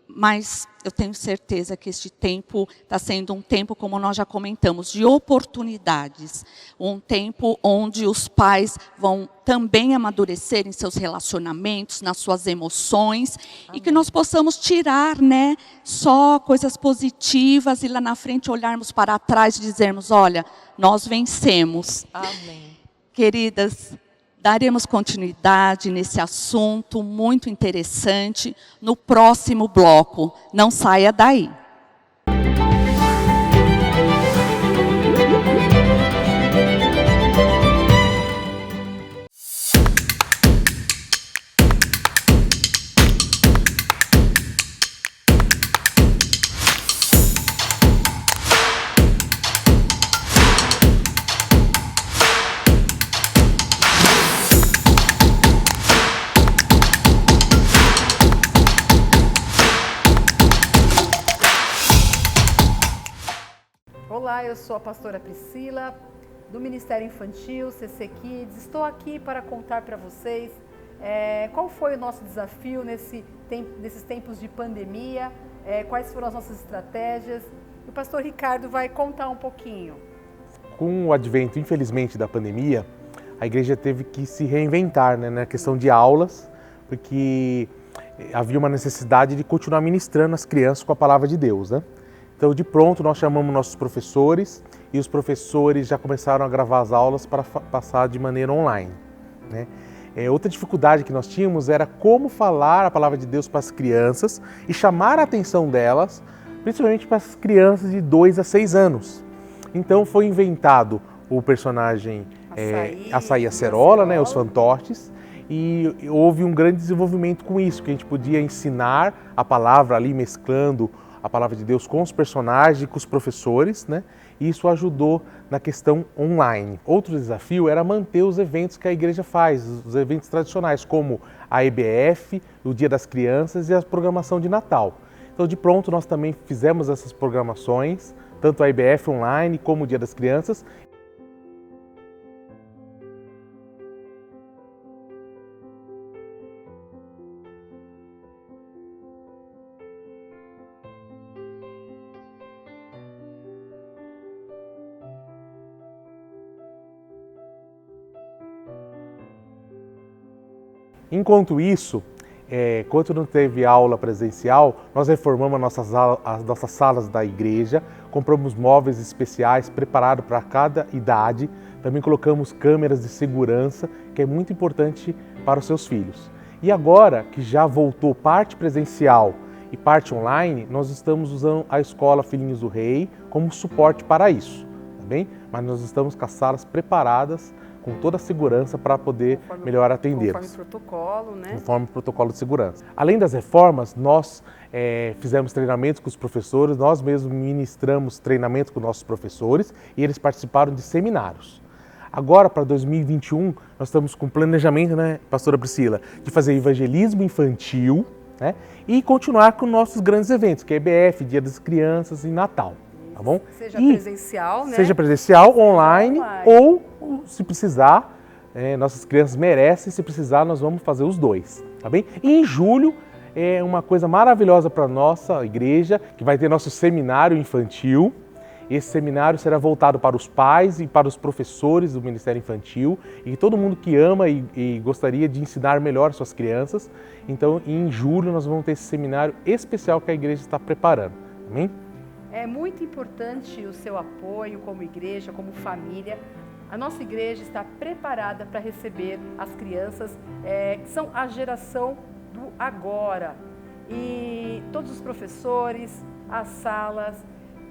Speaker 1: Mas eu tenho certeza que este tempo está sendo um tempo, como nós já comentamos, de oportunidades. Um tempo onde os pais vão também amadurecer em seus relacionamentos, nas suas emoções. Amém. E que nós possamos tirar, né, só coisas positivas e lá na frente olharmos para trás e dizermos, olha, nós vencemos.
Speaker 2: Amém.
Speaker 1: Queridas, daremos continuidade nesse assunto muito interessante no próximo bloco. Não saia daí.
Speaker 5: Olá, eu sou a pastora Priscila, do Ministério Infantil, CC Kids. Estou aqui para contar para vocês qual foi o nosso desafio nesses tempos de pandemia, quais foram as nossas estratégias o pastor Ricardo vai contar um pouquinho.
Speaker 6: Com o advento, infelizmente, da pandemia, a igreja teve que se reinventar, né, na questão de aulas, porque havia uma necessidade de continuar ministrando as crianças com a palavra de Deus, né? Então, de pronto, nós chamamos nossos professores e os professores já começaram a gravar as aulas para passar de maneira online, né? Outra dificuldade que nós tínhamos era como falar a palavra de Deus para as crianças e chamar a atenção delas, principalmente para as crianças de 2 a 6 anos. Então foi inventado o personagem Açaí Acerola, né, os fantoches, e houve um grande desenvolvimento com isso, que a gente podia ensinar a palavra ali, mesclando a palavra de Deus com os personagens e com os professores, né? E isso ajudou na questão online. Outro desafio era manter os eventos que a igreja faz, os eventos tradicionais, como a EBF, o Dia das Crianças e a programação de Natal. Então, de pronto, nós também fizemos essas programações, tanto a EBF online como o Dia das Crianças. Enquanto isso, quando não teve aula presencial, nós reformamos as nossas salas da igreja, compramos móveis especiais preparados para cada idade, também colocamos câmeras de segurança, que é muito importante para os seus filhos. E agora que já voltou parte presencial e parte online, nós estamos usando a Escola Filhinhos do Rei como suporte para isso, tá bem? Mas nós estamos com as salas preparadas com toda a segurança para poder melhor atendê-los.
Speaker 5: Conforme protocolo, né?
Speaker 6: Conforme protocolo de segurança. Além das reformas, nós fizemos treinamentos com os professores, nós mesmos ministramos treinamentos com nossos professores e eles participaram de seminários. Agora, para 2021, nós estamos com planejamento, né, pastora Priscila, de fazer evangelismo infantil, né, e continuar com nossos grandes eventos, que é EBF, Dia das Crianças e Natal. Tá bom?
Speaker 5: Seja presencial, né?
Speaker 6: Seja presencial, online ou, se precisar, nossas crianças merecem, se precisar, nós vamos fazer os dois, tá bem? E em julho é uma coisa maravilhosa para a nossa igreja, que vai ter nosso seminário infantil. Esse seminário será voltado para os pais e para os professores do Ministério Infantil e todo mundo que ama e gostaria de ensinar melhor suas crianças. Então, em julho, nós vamos ter esse seminário especial que a igreja está preparando, amém?
Speaker 5: É muito importante o seu apoio como igreja, como família. A nossa igreja está preparada para receber as crianças, que são a geração do agora. E todos os professores, as salas,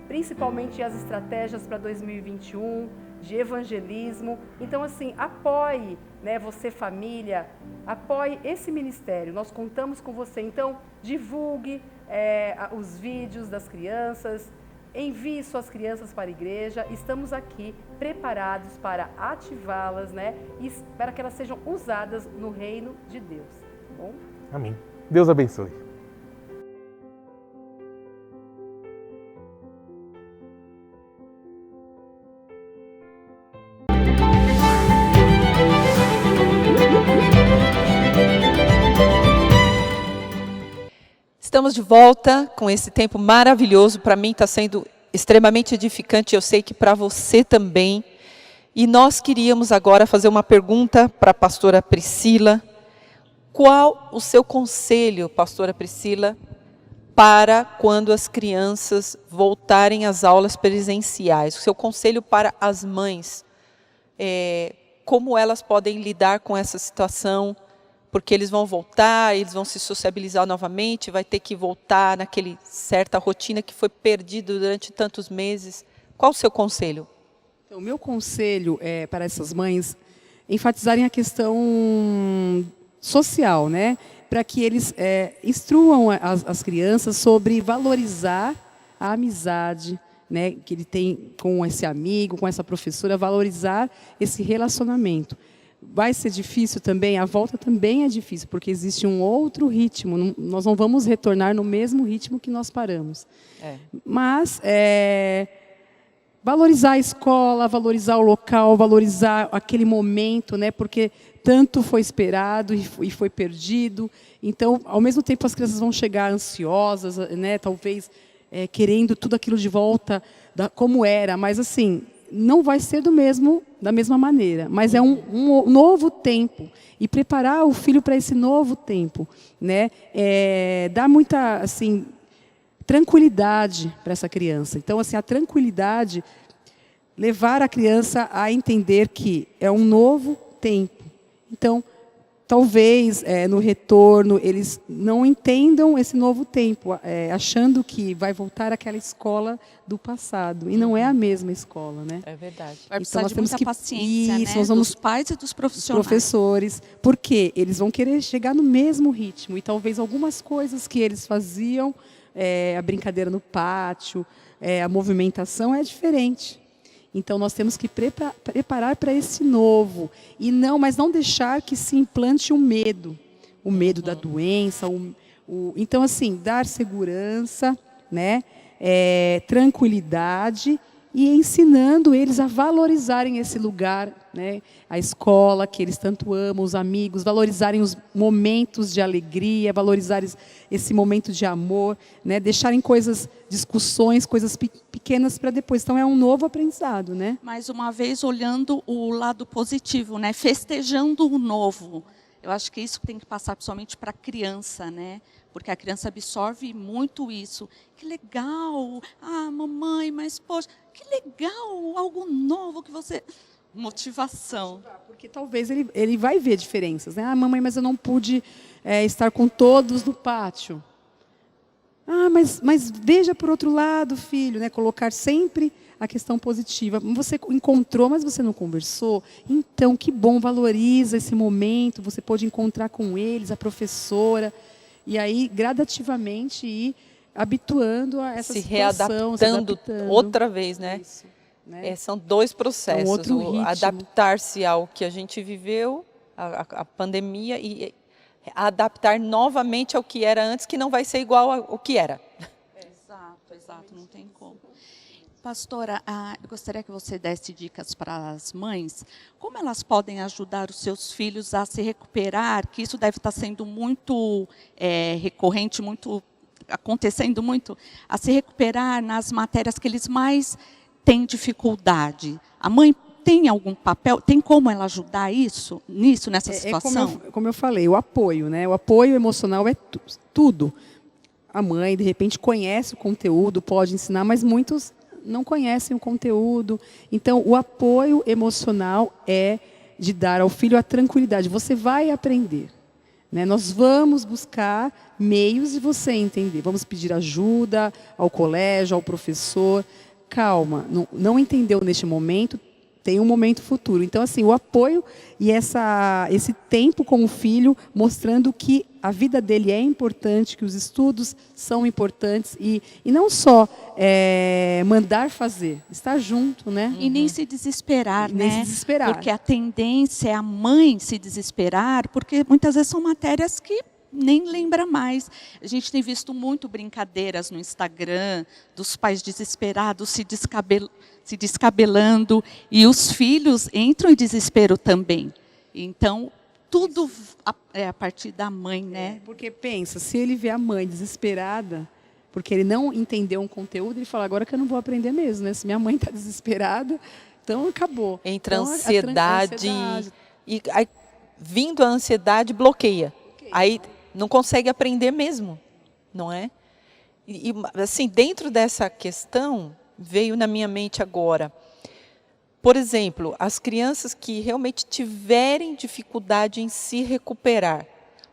Speaker 5: principalmente as estratégias para 2021, de evangelismo. Então, assim, apoie, né, você família, apoie esse ministério. Nós contamos com você. Então, divulgue os vídeos das crianças, envie suas crianças para a igreja. Estamos aqui preparados para ativá-las, né, e para que elas sejam usadas no reino de Deus. Tá bom?
Speaker 6: Amém. Deus abençoe.
Speaker 2: Estamos de volta com esse tempo maravilhoso. Para mim está sendo extremamente edificante, eu sei que para você também. E nós queríamos agora fazer uma pergunta para a pastora Priscila. Qual o seu conselho, pastora Priscila, para quando as crianças voltarem às aulas presenciais? O seu conselho para as mães, como elas podem lidar com essa situação? Porque eles vão voltar, eles vão se sociabilizar novamente, vai ter que voltar naquele certa rotina que foi perdida durante tantos meses. Qual o seu conselho?
Speaker 3: Então, o meu conselho é para essas mães enfatizarem a questão social, né? Para que eles instruam as crianças sobre valorizar a amizade, né, que ele tem com esse amigo, com essa professora, valorizar esse relacionamento. Vai ser difícil também, a volta também é difícil, porque existe um outro ritmo, nós não vamos retornar no mesmo ritmo que nós paramos. Mas valorizar a escola, valorizar o local, valorizar aquele momento, né, porque tanto foi esperado e foi perdido. Então, ao mesmo tempo, as crianças vão chegar ansiosas, né, talvez querendo tudo aquilo de volta como era, mas assim, não vai ser da mesma maneira, mas é um novo tempo, e preparar o filho para esse novo tempo, né? Dá muita assim, tranquilidade para essa criança. Então, assim, a tranquilidade, levar a criança a entender que é um novo tempo. Então, talvez no retorno eles não entendam esse novo tempo, achando que vai voltar àquela escola do passado. E não é a mesma escola, né?
Speaker 2: É verdade.
Speaker 1: Vai precisar
Speaker 3: nós
Speaker 1: de
Speaker 3: temos
Speaker 1: muita
Speaker 3: que
Speaker 1: paciência,
Speaker 3: isso,
Speaker 1: né?
Speaker 3: nós vamos
Speaker 1: Dos pais e dos profissionais.
Speaker 3: professores, porque eles vão querer chegar no mesmo ritmo, e talvez algumas coisas que eles faziam, a brincadeira no pátio, a movimentação é diferente. Então nós temos que preparar para esse novo, mas não deixar que se implante o medo da doença, então assim, dar segurança, né? Tranquilidade, e ensinando eles a valorizarem esse lugar, né? A escola que eles tanto amam, os amigos, valorizarem os momentos de alegria, valorizarem esse momento de amor, né? Deixarem discussões, coisas pequenas para depois. Então é um novo aprendizado, né?
Speaker 1: Mais uma vez, olhando o lado positivo, né? Festejando o novo. Eu acho que isso tem que passar principalmente para a criança, né? Porque a criança absorve muito isso. Que legal! Ah, mamãe, mas poxa, que legal! Algo novo que você... Motivação.
Speaker 3: Porque talvez ele vai ver diferenças, né? Ah, mamãe, mas eu não pude estar com todos no pátio. Ah, mas veja por outro lado, filho, né? Colocar sempre a questão positiva. Você encontrou, mas você não conversou. Então, que bom, valoriza esse momento. Você pode encontrar com eles, a professora, e aí gradativamente ir habituando a essa situação,
Speaker 2: se readaptando outra vez, né?
Speaker 3: Isso, né?
Speaker 2: São dois processos,
Speaker 3: outro ritmo.
Speaker 2: Adaptar-se ao que a gente viveu, a pandemia, e adaptar novamente ao que era antes, que não vai ser igual ao que era.
Speaker 1: Exato, não tem como. Pastora, eu gostaria que você desse dicas para as mães, como elas podem ajudar os seus filhos a se recuperar, que isso deve estar sendo muito recorrente, acontecendo muito, a se recuperar nas matérias que eles mais têm dificuldade. A mãe tem algum papel, tem como ela ajudar nessa situação?
Speaker 3: Como eu falei, o apoio, né? O apoio emocional é tudo. A mãe, de repente, conhece o conteúdo, pode ensinar, mas muitos não conhecem o conteúdo. Então, o apoio emocional é de dar ao filho a tranquilidade. Você vai aprender, né? Nós vamos buscar meios de você entender. Vamos pedir ajuda ao colégio, ao professor. Calma, não entendeu neste momento, tem um momento futuro. Então, assim, o apoio e esse tempo com o filho, mostrando que a vida dele é importante, que os estudos são importantes, e não só mandar fazer, estar junto, né?
Speaker 1: E nem se desesperar,
Speaker 3: nem
Speaker 1: né?
Speaker 3: se desesperar.
Speaker 1: Porque a tendência é a mãe se desesperar, porque muitas vezes são matérias que nem lembra mais. A gente tem visto muito brincadeiras no Instagram, dos pais desesperados se descabelando, e os filhos entram em desespero também. Então, tudo é a partir da mãe, né?
Speaker 3: Porque pensa, se ele vê a mãe desesperada, porque ele não entendeu um conteúdo, ele fala, agora que eu não vou aprender mesmo, né? Se minha mãe está desesperada, então acabou.
Speaker 2: Entra
Speaker 3: então,
Speaker 2: ansiedade, e aí, vindo a ansiedade, bloqueia. Aí não consegue aprender mesmo, não é? E assim, dentro dessa questão, veio na minha mente agora, por exemplo, as crianças que realmente tiverem dificuldade em se recuperar,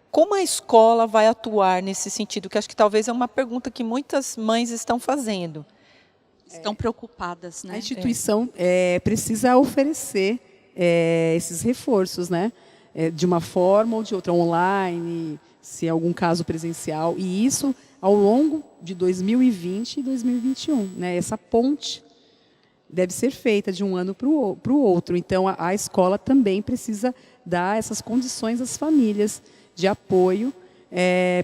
Speaker 2: como a escola vai atuar nesse sentido? Que acho que talvez é uma pergunta que muitas mães estão fazendo.
Speaker 1: Estão preocupadas, né?
Speaker 3: A instituição precisa oferecer esses reforços, né? De uma forma ou de outra, online, se é algum caso presencial, e isso ao longo de 2020 e 2021. Né? Essa ponte deve ser feita de um ano para o outro. Então, a escola também precisa dar essas condições às famílias de apoio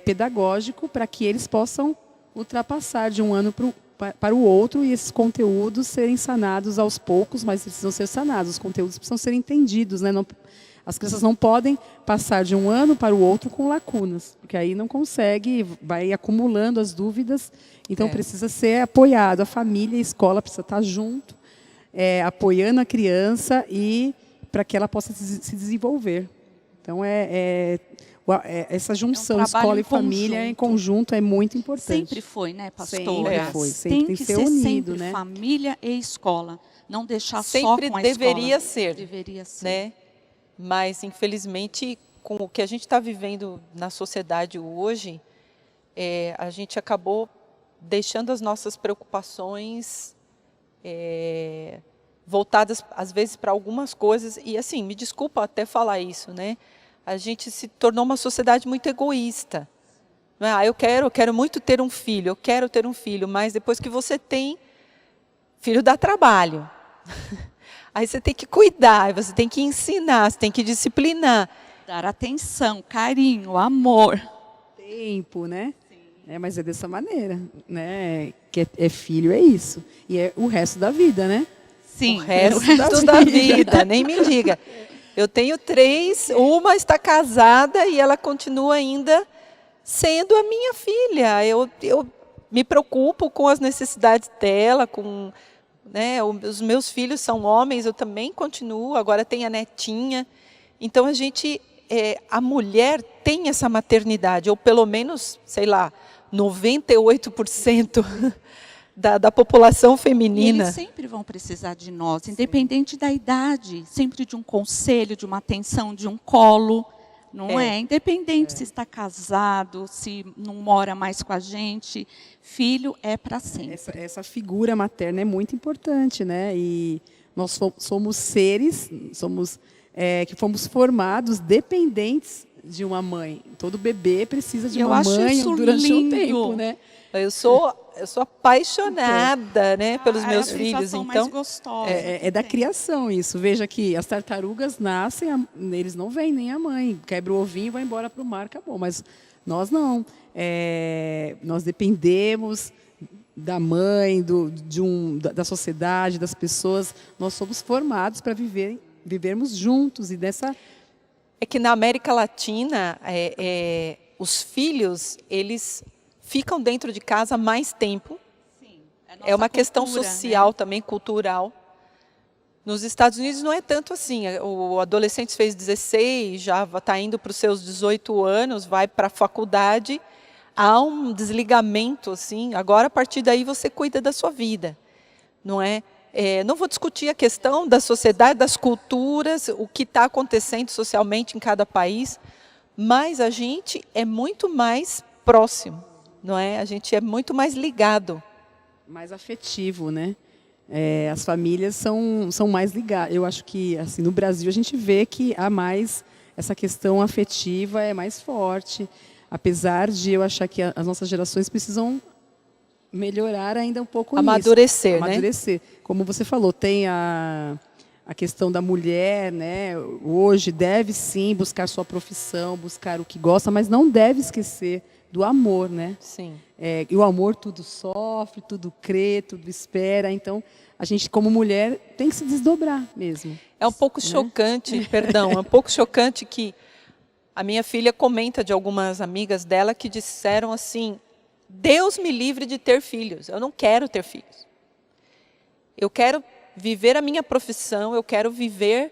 Speaker 3: pedagógico para que eles possam ultrapassar de um ano para o outro, e esses conteúdos serem sanados aos poucos, mas precisam ser sanados. Os conteúdos precisam ser entendidos, né? Não, As crianças não podem passar de um ano para o outro com lacunas, porque aí não consegue, vai acumulando as dúvidas, então precisa ser apoiado. A família, a escola precisa estar junto, apoiando a criança e para que ela possa se desenvolver. Então, essa junção escola e família em conjunto é muito importante.
Speaker 1: Sempre foi, né, pastora?
Speaker 3: Sempre foi. Sempre tem que ser unido,
Speaker 1: sempre
Speaker 3: né?
Speaker 1: família e escola. Não deixar
Speaker 2: Sempre
Speaker 1: só com a
Speaker 2: deveria
Speaker 1: escola.
Speaker 2: ser.
Speaker 1: Deveria ser.
Speaker 2: Né? Mas, infelizmente, com o que a gente está vivendo na sociedade hoje, a gente acabou deixando as nossas preocupações voltadas, às vezes, para algumas coisas. E, assim, me desculpa até falar isso, né? A gente se tornou uma sociedade muito egoísta. Eu quero muito ter um filho, eu quero ter um filho, mas depois que você tem, filho dá trabalho. Aí você tem que cuidar, você tem que ensinar, você tem que disciplinar.
Speaker 1: Dar atenção, carinho, amor.
Speaker 3: Tempo, né? Mas é dessa maneira, né? Que é filho, é isso. E é o resto da vida, né?
Speaker 1: Sim,
Speaker 2: O resto da vida, nem me diga. Eu tenho 3, uma está casada e ela continua ainda sendo a minha filha. Eu me preocupo com as necessidades dela, com... Né, os meus filhos são homens, eu também continuo, agora tem a netinha. Então, a mulher tem essa maternidade, ou pelo menos, sei lá, 98% da população feminina.
Speaker 1: E eles sempre vão precisar de nós, independente da idade, sempre de um conselho, de uma atenção, de um colo. Não é? Independente se está casado, se não mora mais com a gente, filho é para sempre.
Speaker 3: Essa figura materna é muito importante, né? E nós somos seres, que fomos formados dependentes de uma mãe. Todo bebê precisa de uma mãe durante um tempo, né?
Speaker 2: Eu sou apaixonada, né, pelos meus filhos.
Speaker 1: Então, mais gostosa.
Speaker 3: É da criação isso. Veja que as tartarugas nascem, eles não vêm nem a mãe. Quebra o ovinho e vai embora para o mar, acabou. Mas nós não. Nós dependemos da mãe, da sociedade, das pessoas. Nós somos formados para vivermos juntos. E dessa...
Speaker 2: É que na América Latina, os filhos, eles... ficam dentro de casa mais tempo.
Speaker 1: Sim,
Speaker 2: é uma questão
Speaker 1: cultura,
Speaker 2: social,
Speaker 1: né?
Speaker 2: também, cultural. Nos Estados Unidos não é tanto assim. O adolescente fez 16, já está indo para os seus 18 anos, vai para a faculdade. Há um desligamento, assim. Agora, a partir daí, você cuida da sua vida. Não é? Não vou discutir a questão da sociedade, das culturas, o que está acontecendo socialmente em cada país, mas a gente é muito mais próximo. Não é? A gente é muito mais ligado.
Speaker 3: Mais afetivo, né? As famílias são mais ligadas. Eu acho que assim, no Brasil a gente vê que há mais essa questão afetiva, é mais forte. Apesar de eu achar que as nossas gerações precisam melhorar ainda um pouco
Speaker 2: amadurecer,
Speaker 3: nisso. Amadurecer. Como você falou, tem a questão da mulher, né? Hoje deve sim buscar sua profissão, buscar o que gosta, mas não deve esquecer do amor, né?
Speaker 2: Sim.
Speaker 3: E o amor tudo sofre, tudo crê, tudo espera. Então, a gente, como mulher, tem que se desdobrar mesmo.
Speaker 2: É um pouco chocante, perdão, é um pouco chocante que a minha filha comenta de algumas amigas dela que disseram assim, Deus me livre de ter filhos, eu não quero ter filhos. Eu quero viver a minha profissão, eu quero viver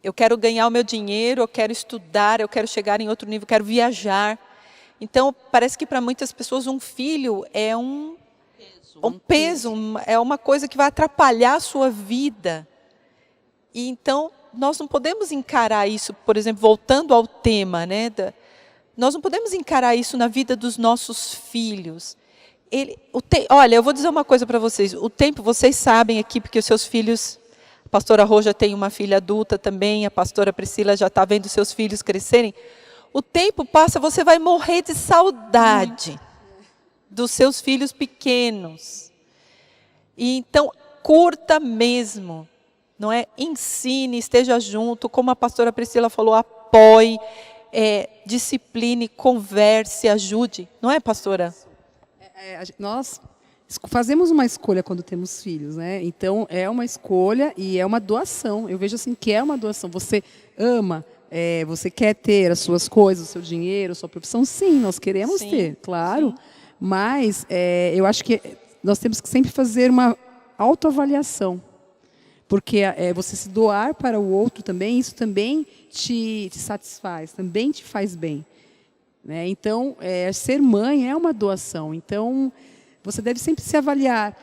Speaker 2: eu quero ganhar o meu dinheiro, eu quero estudar, eu quero chegar em outro nível, eu quero viajar. Então, parece que para muitas pessoas um filho é um peso, é uma coisa que vai atrapalhar a sua vida. E então, nós não podemos encarar isso, por exemplo, voltando ao tema, né? Nós não podemos encarar isso na vida dos nossos filhos. Olha, eu vou dizer uma coisa para vocês. O tempo, vocês sabem aqui, porque os seus filhos... A pastora Rô já tem uma filha adulta também, a pastora Priscila já está vendo seus filhos crescerem. O tempo passa, você vai morrer de saudade dos seus filhos pequenos. E então, curta mesmo, não é? Ensine, esteja junto, como a pastora Priscila falou, apoie, discipline, converse, ajude. Não é, pastora?
Speaker 3: fazemos uma escolha quando temos filhos, né? Então, é uma escolha e é uma doação. Eu vejo assim que é uma doação. Você ama, você quer ter as suas coisas, o seu dinheiro, a sua profissão? Sim, nós queremos ter, claro. Sim. Mas eu acho que nós temos que sempre fazer uma autoavaliação. Porque você se doar para o outro também, isso também te satisfaz, também te faz bem. Né? Então, ser mãe é uma doação. Então, você deve sempre se avaliar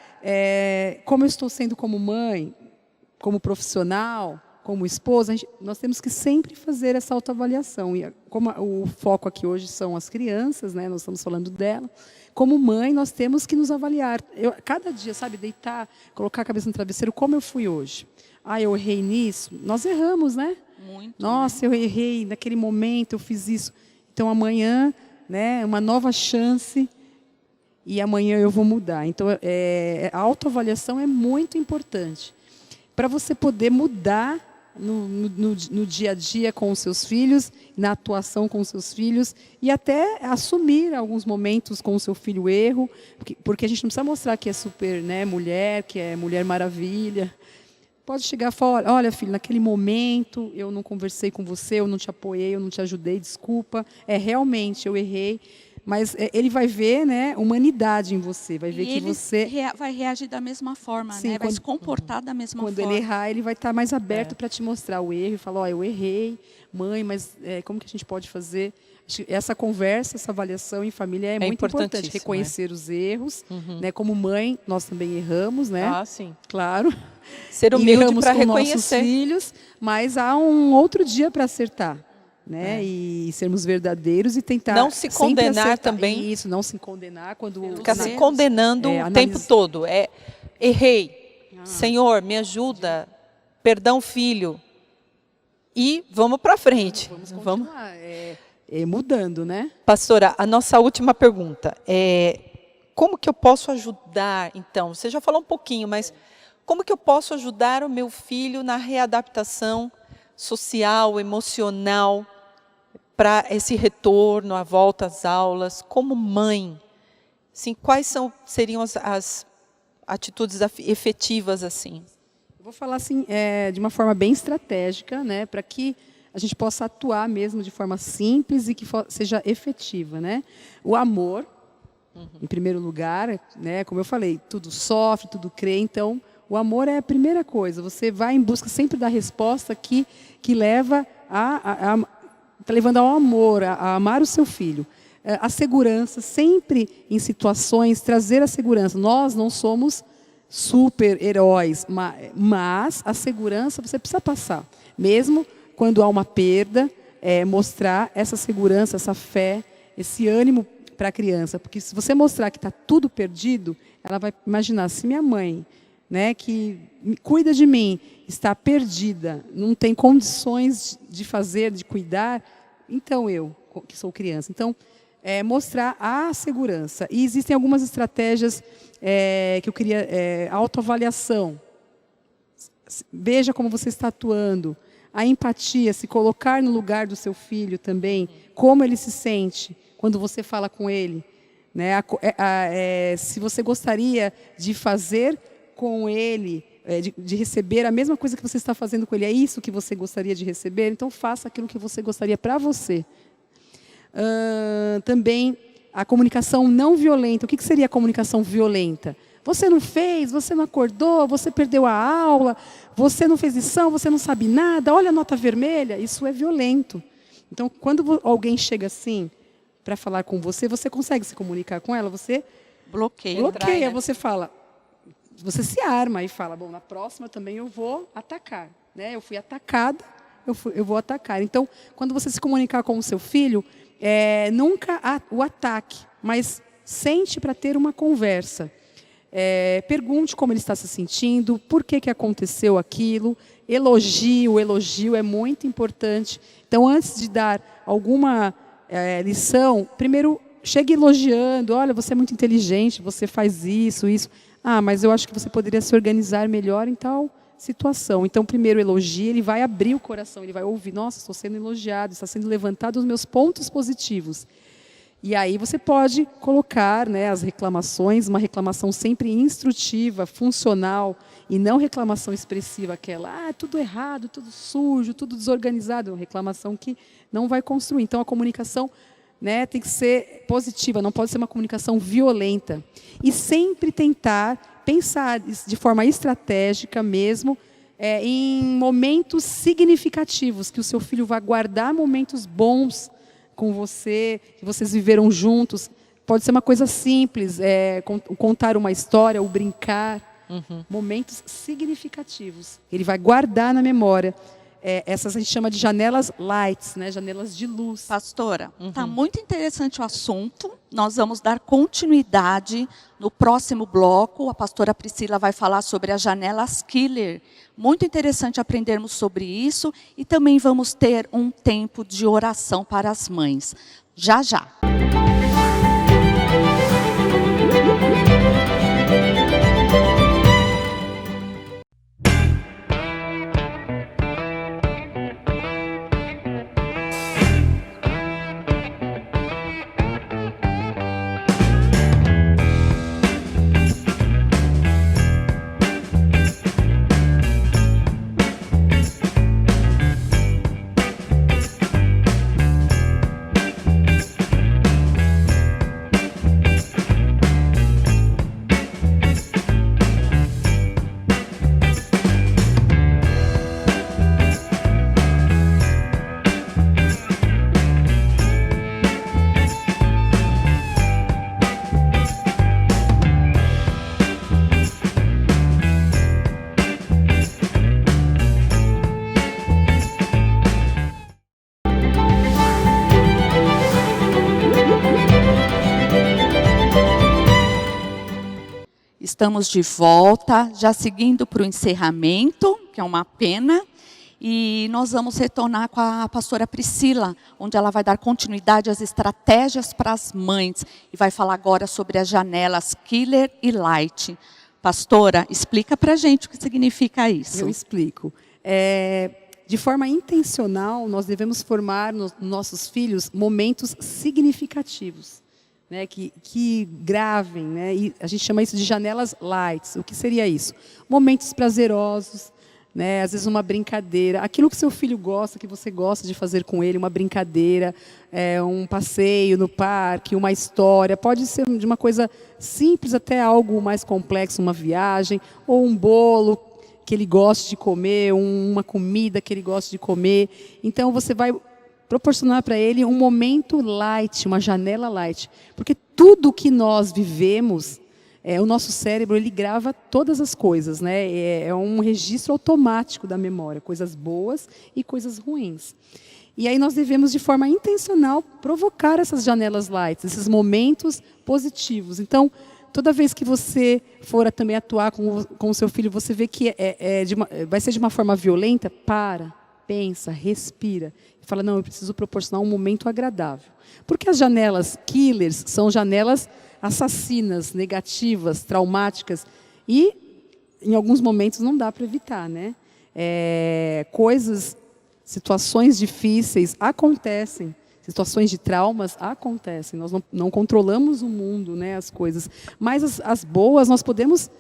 Speaker 3: como eu estou sendo como mãe, como profissional, como esposa. Nós temos que sempre fazer essa autoavaliação. E como o foco aqui hoje são as crianças, né? Nós estamos falando dela. Como mãe, nós temos que nos avaliar. Cada dia, sabe, deitar, colocar a cabeça no travesseiro, como eu fui hoje. Eu errei nisso. Nós erramos, né?
Speaker 1: Muito.
Speaker 3: Nossa, eu errei naquele momento, eu fiz isso. Então, amanhã, né, uma nova chance e amanhã eu vou mudar. Então, a autoavaliação é muito importante para você poder mudar no dia a dia com os seus filhos, na atuação com os seus filhos e até assumir alguns momentos com o seu filho o erro, porque a gente não precisa mostrar que é super, né, mulher, que é mulher maravilha. Pode chegar e falar, olha filho, naquele momento eu não conversei com você, eu não te apoiei, eu não te ajudei, desculpa, realmente eu errei. Mas ele vai ver, né, humanidade em você, vai ver que você
Speaker 1: vai reagir da mesma forma,
Speaker 3: sim,
Speaker 1: né? Vai se comportar da mesma forma.
Speaker 3: Quando ele errar, ele vai estar mais aberto para te mostrar o erro e falar, eu errei, mãe, mas como que a gente pode fazer? Essa conversa, essa avaliação em família é muito importante. Reconhecer os erros, né? Como mãe, nós também erramos, né?
Speaker 2: Sim.
Speaker 3: Claro.
Speaker 2: Ser humilde para reconhecer
Speaker 3: nossos filhos, mas há um outro dia para acertar. Né? E sermos verdadeiros e tentar
Speaker 2: não se condenar também.
Speaker 3: Isso, não se condenar quando
Speaker 2: ficar se condenando o tempo todo. Errei, Senhor, me ajuda, perdão, filho, e vamos para frente.
Speaker 3: Vamos mudando, né?
Speaker 2: Pastora, a nossa última pergunta é: como que eu posso ajudar? Então, você já falou um pouquinho, mas como que eu posso ajudar o meu filho na readaptação social, emocional, para esse retorno, a volta às aulas, como mãe? Assim, quais seriam as atitudes efetivas assim?
Speaker 3: Eu vou falar assim, de uma forma bem estratégica, né, para que a gente possa atuar mesmo de forma simples e que seja efetiva, né? O amor, em primeiro lugar, né, como eu falei, tudo sofre, tudo crê, então o amor é a primeira coisa. Você vai em busca sempre da resposta que leva está levando ao amor, a amar o seu filho. A segurança, sempre em situações, trazer a segurança. Nós não somos super-heróis, mas a segurança você precisa passar. Mesmo quando há uma perda, mostrar essa segurança, essa fé, esse ânimo para a criança. Porque se você mostrar que está tudo perdido, ela vai imaginar, se minha mãe, né, que cuida de mim, está perdida, não tem condições de fazer, de cuidar, então eu, que sou criança. Então, mostrar a segurança. E existem algumas estratégias que eu queria, autoavaliação. Veja como você está atuando. A empatia, se colocar no lugar do seu filho também, como ele se sente quando você fala com ele. Né? Se você gostaria de fazer com ele, de receber a mesma coisa que você está fazendo com ele, é isso que você gostaria de receber? Então faça aquilo que você gostaria para você. Também a comunicação não violenta. O que seria a comunicação violenta? Você não fez, você não acordou, você perdeu a aula, você não fez lição, você não sabe nada, olha a nota vermelha. Isso é violento. Então, quando alguém chega assim para falar com você, você consegue se comunicar com ela, você bloqueia, você fala, você se arma e fala, bom, na próxima também eu vou atacar. Né? Eu fui atacada, eu vou atacar. Então, quando você se comunicar com o seu filho, nunca o ataque, mas sente para ter uma conversa. Pergunte como ele está se sentindo, por que aconteceu aquilo, elogio, o elogio é muito importante. Então, antes de dar alguma lição, primeiro chegue elogiando, olha, você é muito inteligente, você faz isso. Mas eu acho que você poderia se organizar melhor em tal situação. Então, primeiro elogie, ele vai abrir o coração, ele vai ouvir, nossa, estou sendo elogiado, está sendo levantado os meus pontos positivos. E aí você pode colocar, né, as reclamações, uma reclamação sempre instrutiva, funcional, e não reclamação expressiva, aquela, tudo errado, tudo sujo, tudo desorganizado, uma reclamação que não vai construir. Então a comunicação, né, tem que ser positiva, não pode ser uma comunicação violenta. E sempre tentar pensar de forma estratégica mesmo, em momentos significativos, que o seu filho vai guardar momentos bons com você, que vocês viveram juntos. Pode ser uma coisa simples, contar uma história, ou brincar. Momentos significativos. Ele vai guardar na memória. Essas a gente chama de janelas lights, né? Janelas de luz.
Speaker 1: Pastora, está muito interessante o assunto. Nós vamos dar continuidade no próximo bloco. A pastora Priscila vai falar sobre as janelas killer. Muito interessante aprendermos sobre isso. E também vamos ter um tempo de oração para as mães. Já, já. Estamos de volta, já seguindo para o encerramento, que é uma pena. E nós vamos retornar com a pastora Priscila, onde ela vai dar continuidade às estratégias para as mães. E vai falar agora sobre as janelas killer e light. Pastora, explica para a gente o que significa isso.
Speaker 3: Eu explico. De forma intencional, nós devemos formar nos nossos filhos momentos significativos. Né, que gravem, né, e a gente chama isso de janelas lights. O que seria isso? Momentos prazerosos, né, às vezes uma brincadeira, aquilo que seu filho gosta, que você gosta de fazer com ele, uma brincadeira, um passeio no parque, uma história, pode ser de uma coisa simples até algo mais complexo, uma viagem, ou um bolo que ele goste de comer, uma comida que ele goste de comer. Então você vai proporcionar para ele um momento light, uma janela light. Porque tudo que nós vivemos, o nosso cérebro ele grava todas as coisas, né? É um registro automático da memória, coisas boas e coisas ruins. E aí nós devemos, de forma intencional, provocar essas janelas light, esses momentos positivos. Então, toda vez que você for também atuar com o seu filho, você vê que vai ser de uma forma violenta, pensa, respira. Fala, não, eu preciso proporcionar um momento agradável. Porque as janelas killers são janelas assassinas, negativas, traumáticas. E, em alguns momentos, não dá para evitar, né? Situações difíceis acontecem. Situações de traumas acontecem. Nós não controlamos o mundo, né, as coisas. Mas as boas nós podemos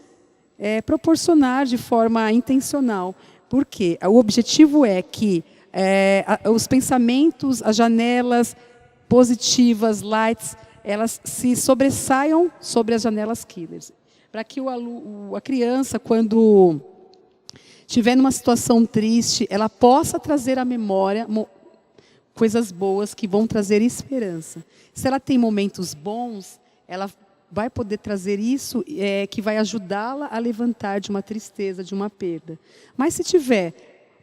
Speaker 3: proporcionar de forma intencional. Por quê? O objetivo é que os pensamentos, as janelas positivas, lights, elas se sobressaiam sobre as janelas killers. Para que a criança, quando estiver numa situação triste, ela possa trazer à memória coisas boas que vão trazer esperança. Se ela tem momentos bons, ela vai poder trazer isso que vai ajudá-la a levantar de uma tristeza, de uma perda. Mas se tiver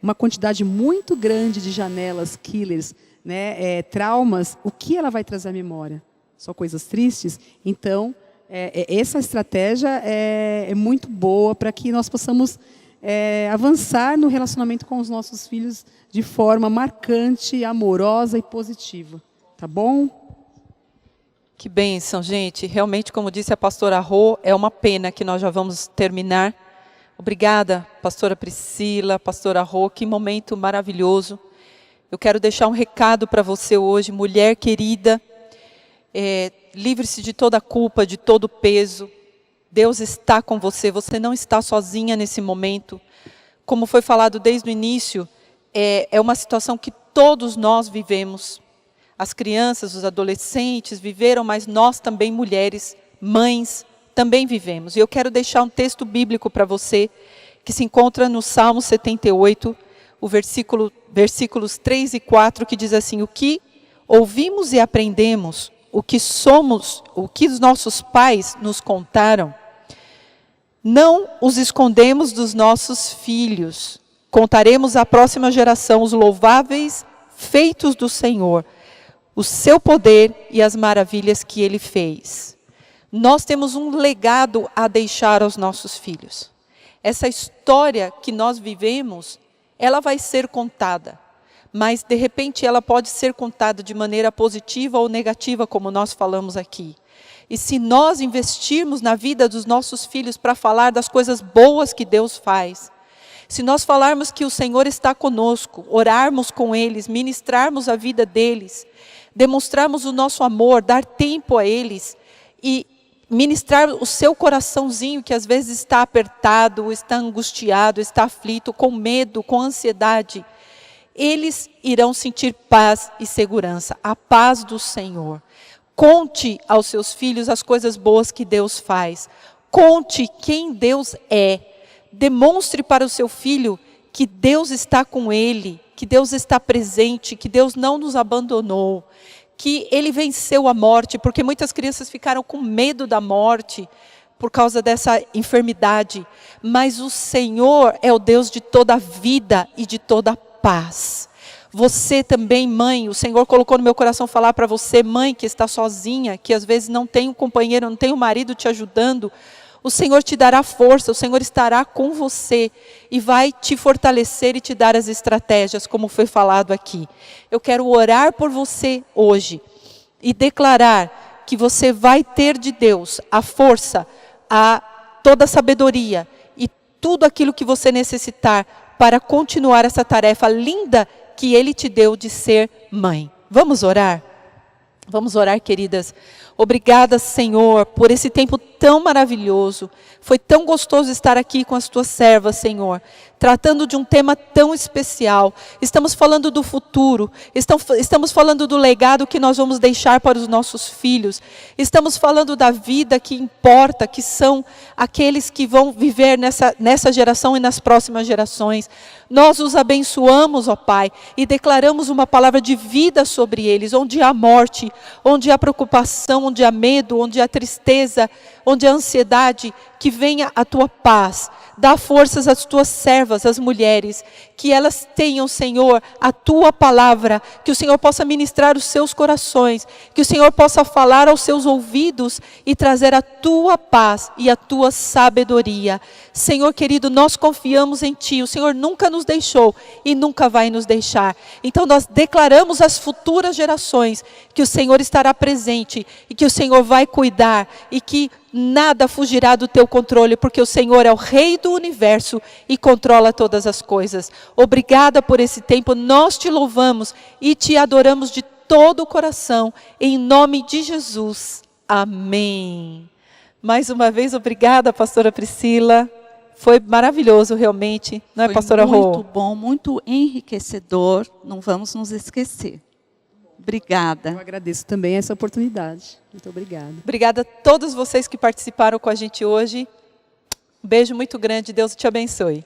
Speaker 3: uma quantidade muito grande de janelas killers, né, traumas, o que ela vai trazer à memória? Só coisas tristes? Então, essa estratégia é muito boa para que nós possamos avançar no relacionamento com os nossos filhos de forma marcante, amorosa e positiva. Tá bom?
Speaker 2: Que bênção, gente. Realmente, como disse a pastora Rô, é uma pena que nós já vamos terminar. Obrigada, pastora Priscila, pastora Rô, que momento maravilhoso. Eu quero deixar um recado para você hoje, mulher querida. livre-se de toda culpa, de todo peso. Deus está com você, você não está sozinha nesse momento. Como foi falado desde o início, é uma situação que todos nós vivemos. As crianças, os adolescentes viveram, mas nós também, mulheres, mães, também vivemos. E eu quero deixar um texto bíblico para você, que se encontra no Salmo 78, versículos 3 e 4, que diz assim: o que ouvimos e aprendemos, o que somos, o que os nossos pais nos contaram, não os escondemos dos nossos filhos. Contaremos à próxima geração os louváveis feitos do Senhor, o seu poder e as maravilhas que Ele fez. Nós temos um legado a deixar aos nossos filhos. Essa história que nós vivemos, ela vai ser contada. Mas, de repente, ela pode ser contada de maneira positiva ou negativa, como nós falamos aqui. E se nós investirmos na vida dos nossos filhos para falar das coisas boas que Deus faz, se nós falarmos que o Senhor está conosco, orarmos com eles, ministrarmos a vida deles, demonstrarmos o nosso amor, dar tempo a eles e ministrar o seu coraçãozinho que às vezes está apertado, está angustiado, está aflito, com medo, com ansiedade, eles irão sentir paz e segurança, a paz do Senhor. Conte aos seus filhos as coisas boas que Deus faz. Conte quem Deus é. Demonstre para o seu filho que Deus está com ele, que Deus está presente, que Deus não nos abandonou, que Ele venceu a morte, porque muitas crianças ficaram com medo da morte por causa dessa enfermidade. Mas o Senhor é o Deus de toda vida e de toda paz. Você também, mãe, o Senhor colocou no meu coração falar para você, mãe, que está sozinha, que às vezes não tem um companheiro, não tem um marido te ajudando. O Senhor te dará força, o Senhor estará com você e vai te fortalecer e te dar as estratégias, como foi falado aqui. Eu quero orar por você hoje e declarar que você vai ter de Deus a força, toda a sabedoria e tudo aquilo que você necessitar para continuar essa tarefa linda que Ele te deu de ser mãe. Vamos orar? Vamos orar, queridas. Obrigada, Senhor, por esse tempo tão maravilhoso. Foi tão gostoso estar aqui com as tuas servas, Senhor, tratando de um tema tão especial. Estamos falando do futuro, estamos falando do legado que nós vamos deixar para os nossos filhos. Estamos falando da vida que importa, que são aqueles que vão viver nessa geração e nas próximas gerações. Nós os abençoamos, ó Pai, e declaramos uma palavra de vida sobre eles, onde há morte, onde há preocupação, onde há medo, onde há tristeza, onde há ansiedade, que venha a tua paz. Dá forças às tuas servas, às mulheres, que elas tenham, Senhor, a tua palavra, que o Senhor possa ministrar os seus corações, que o Senhor possa falar aos seus ouvidos e trazer a tua paz e a tua sabedoria. Senhor querido, nós confiamos em Ti, o Senhor nunca nos deixou e nunca vai nos deixar. Então nós declaramos às futuras gerações que o Senhor estará presente e que o Senhor vai cuidar e que nada fugirá do teu controle, porque o Senhor é o Rei do universo e controla todas as coisas. Obrigada por esse tempo, nós te louvamos e te adoramos de todo o coração, em nome de Jesus. Amém. Mais uma vez, obrigada, pastora Priscila. Foi maravilhoso, realmente, não é, pastora Rô?
Speaker 1: Foi muito bom, muito enriquecedor, não vamos nos esquecer. Obrigada.
Speaker 3: Eu agradeço também essa oportunidade. Muito obrigada.
Speaker 2: Obrigada a todos vocês que participaram com a gente hoje. Um beijo muito grande, Deus te abençoe.